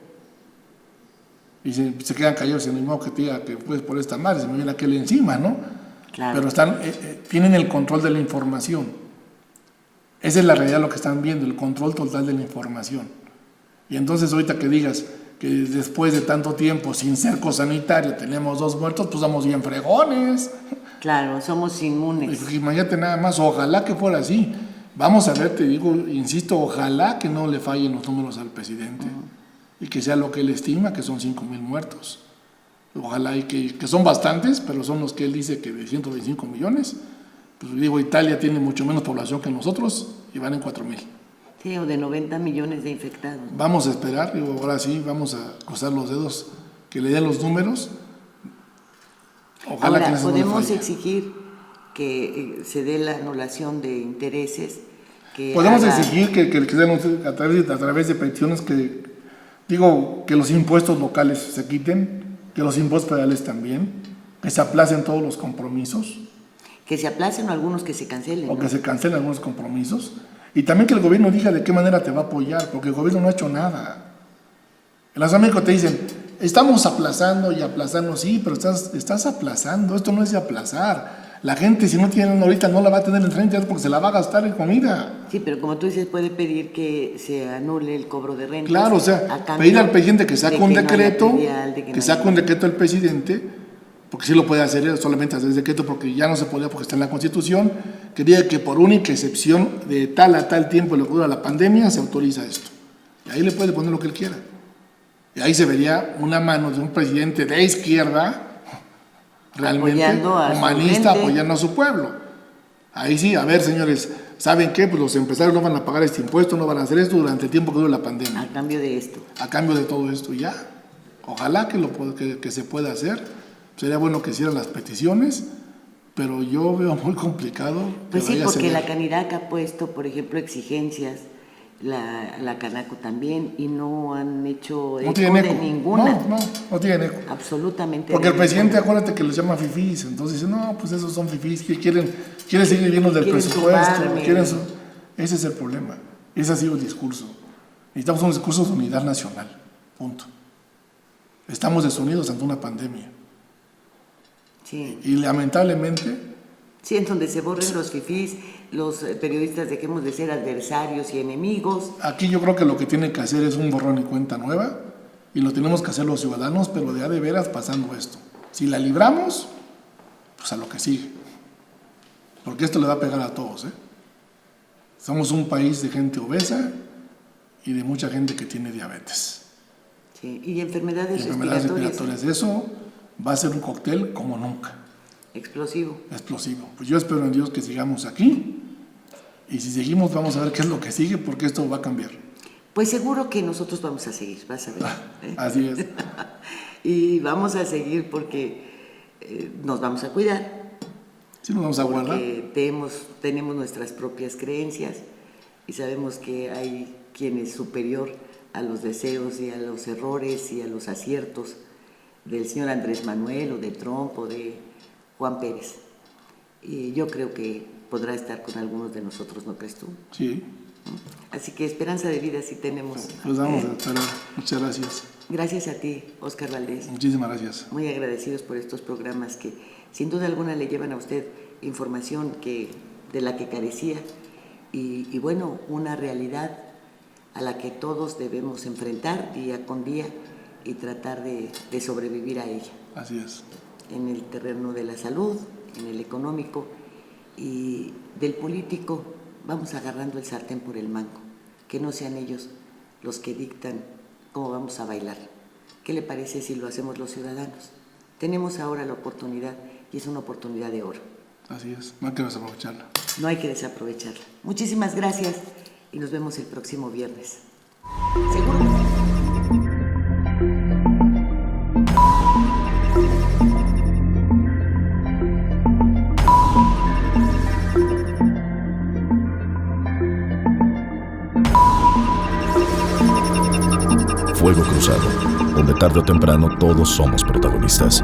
Y se quedan callados en el mismo que te diga que fue por esta madre, se me viene aquel encima, ¿no? Claro. Pero tienen el control de la información. Esa es la realidad de lo que están viendo, el control total de la información. Y entonces ahorita que digas que después de tanto tiempo sin cerco sanitario tenemos 2 muertos, pues estamos bien fregones. Claro, somos inmunes. Pues imagínate nada más, ojalá que fuera así. Vamos a ver, te digo, insisto, ojalá que no le fallen los números al presidente. Y que sea lo que él estima, que son 5,000 muertos. Ojalá y que son bastantes, pero son los que él dice que de 125 millones. Pues digo, Italia tiene mucho menos población que nosotros y van en 4,000. Sí, o de 90 millones de infectados. Vamos a esperar, digo, ahora sí, vamos a cruzar los dedos, que le den los números. Ojalá ahora, que podemos exigir que se dé la anulación de intereses. Podemos exigir que se den a través de peticiones que los impuestos locales se quiten, que los impuestos federales también, que se aplacen todos los compromisos. Que se aplacen o algunos que se cancelen. O que se cancelen algunos compromisos. Y también que el gobierno diga de qué manera te va a apoyar, porque el gobierno no ha hecho nada. En los Américos te dicen, estamos aplazando y aplazando, sí, pero estás aplazando, esto no es de aplazar. La gente, si no tiene ahorita, no la va a tener en 30 días porque se la va a gastar en comida. Sí, pero como tú dices, puede pedir que se anule el cobro de rentas. Claro, o sea, pedir al presidente que saque un decreto, que saque un decreto al presidente porque sí lo puede hacer él, solamente hacer decreto, porque ya no se podía porque está en la Constitución, que diga que por única excepción de tal a tal tiempo lo que dura la pandemia se autoriza esto. Y ahí le puede poner lo que él quiera. Y ahí se vería una mano de un presidente de izquierda, realmente humanista, apoyando a su pueblo. Ahí sí, a ver, señores, ¿saben qué? Pues los empresarios no van a pagar este impuesto, no van a hacer esto durante el tiempo que dure la pandemia. A cambio de esto. A cambio de todo esto, ya. Ojalá que se pueda hacer. Sería bueno que hicieran las peticiones, pero yo veo muy complicado. Pues sí, porque la Canirac ha puesto, por ejemplo, exigencias, la Canaco también, y no han hecho eco de ninguna. No tienen eco. Absolutamente. Porque el presidente, acuérdate que los llama fifís, entonces dice, no, pues esos son fifís, que quieren seguir viviendo del presupuesto. Ese es el problema. Ese ha sido el discurso. Necesitamos un discurso de unidad nacional. Punto. Estamos desunidos ante una pandemia. Sí. Y lamentablemente... Sí, en donde se borren los fifís, los periodistas dejemos de ser adversarios y enemigos. Aquí yo creo que lo que tiene que hacer es un borrón y cuenta nueva, y lo tenemos que hacer los ciudadanos, pero de veras pasando esto. Si la libramos, pues a lo que sigue. Porque esto le va a pegar a todos, ¿eh? Somos un país de gente obesa y de mucha gente que tiene diabetes. Sí, y enfermedades respiratorias. Eso va a ser un cóctel como nunca. Explosivo. Pues yo espero en Dios que sigamos aquí, y si seguimos vamos a ver qué es lo que sigue, porque esto va a cambiar. Pues seguro que nosotros vamos a seguir, vas a ver. Así es. Y vamos a seguir porque nos vamos a cuidar. Sí, nos vamos a guardar. Tenemos nuestras propias creencias y sabemos que hay quien es superior a los deseos y a los errores y a los aciertos del señor Andrés Manuel o de Trump o de Juan Pérez. Y yo creo que podrá estar con algunos de nosotros, ¿no crees tú? Sí. Así que esperanza de vida sí tenemos. Pues vamos a esperar. Muchas gracias. Gracias a ti, Óscar Valdés. Muchísimas gracias. Muy agradecidos por estos programas que sin duda alguna le llevan a usted información de la que carecía y bueno, una realidad a la que todos debemos enfrentar día con día y tratar de sobrevivir a ella. Así es. En el terreno de la salud, en el económico y del político, vamos agarrando el sartén por el mango. Que no sean ellos los que dictan cómo vamos a bailar. ¿Qué le parece si lo hacemos los ciudadanos? Tenemos ahora la oportunidad y es una oportunidad de oro. Así es, no hay que desaprovecharla. No hay que desaprovecharla. Muchísimas gracias y nos vemos el próximo viernes. ¿Seguro? Fuego Cruzado, donde tarde o temprano todos somos protagonistas.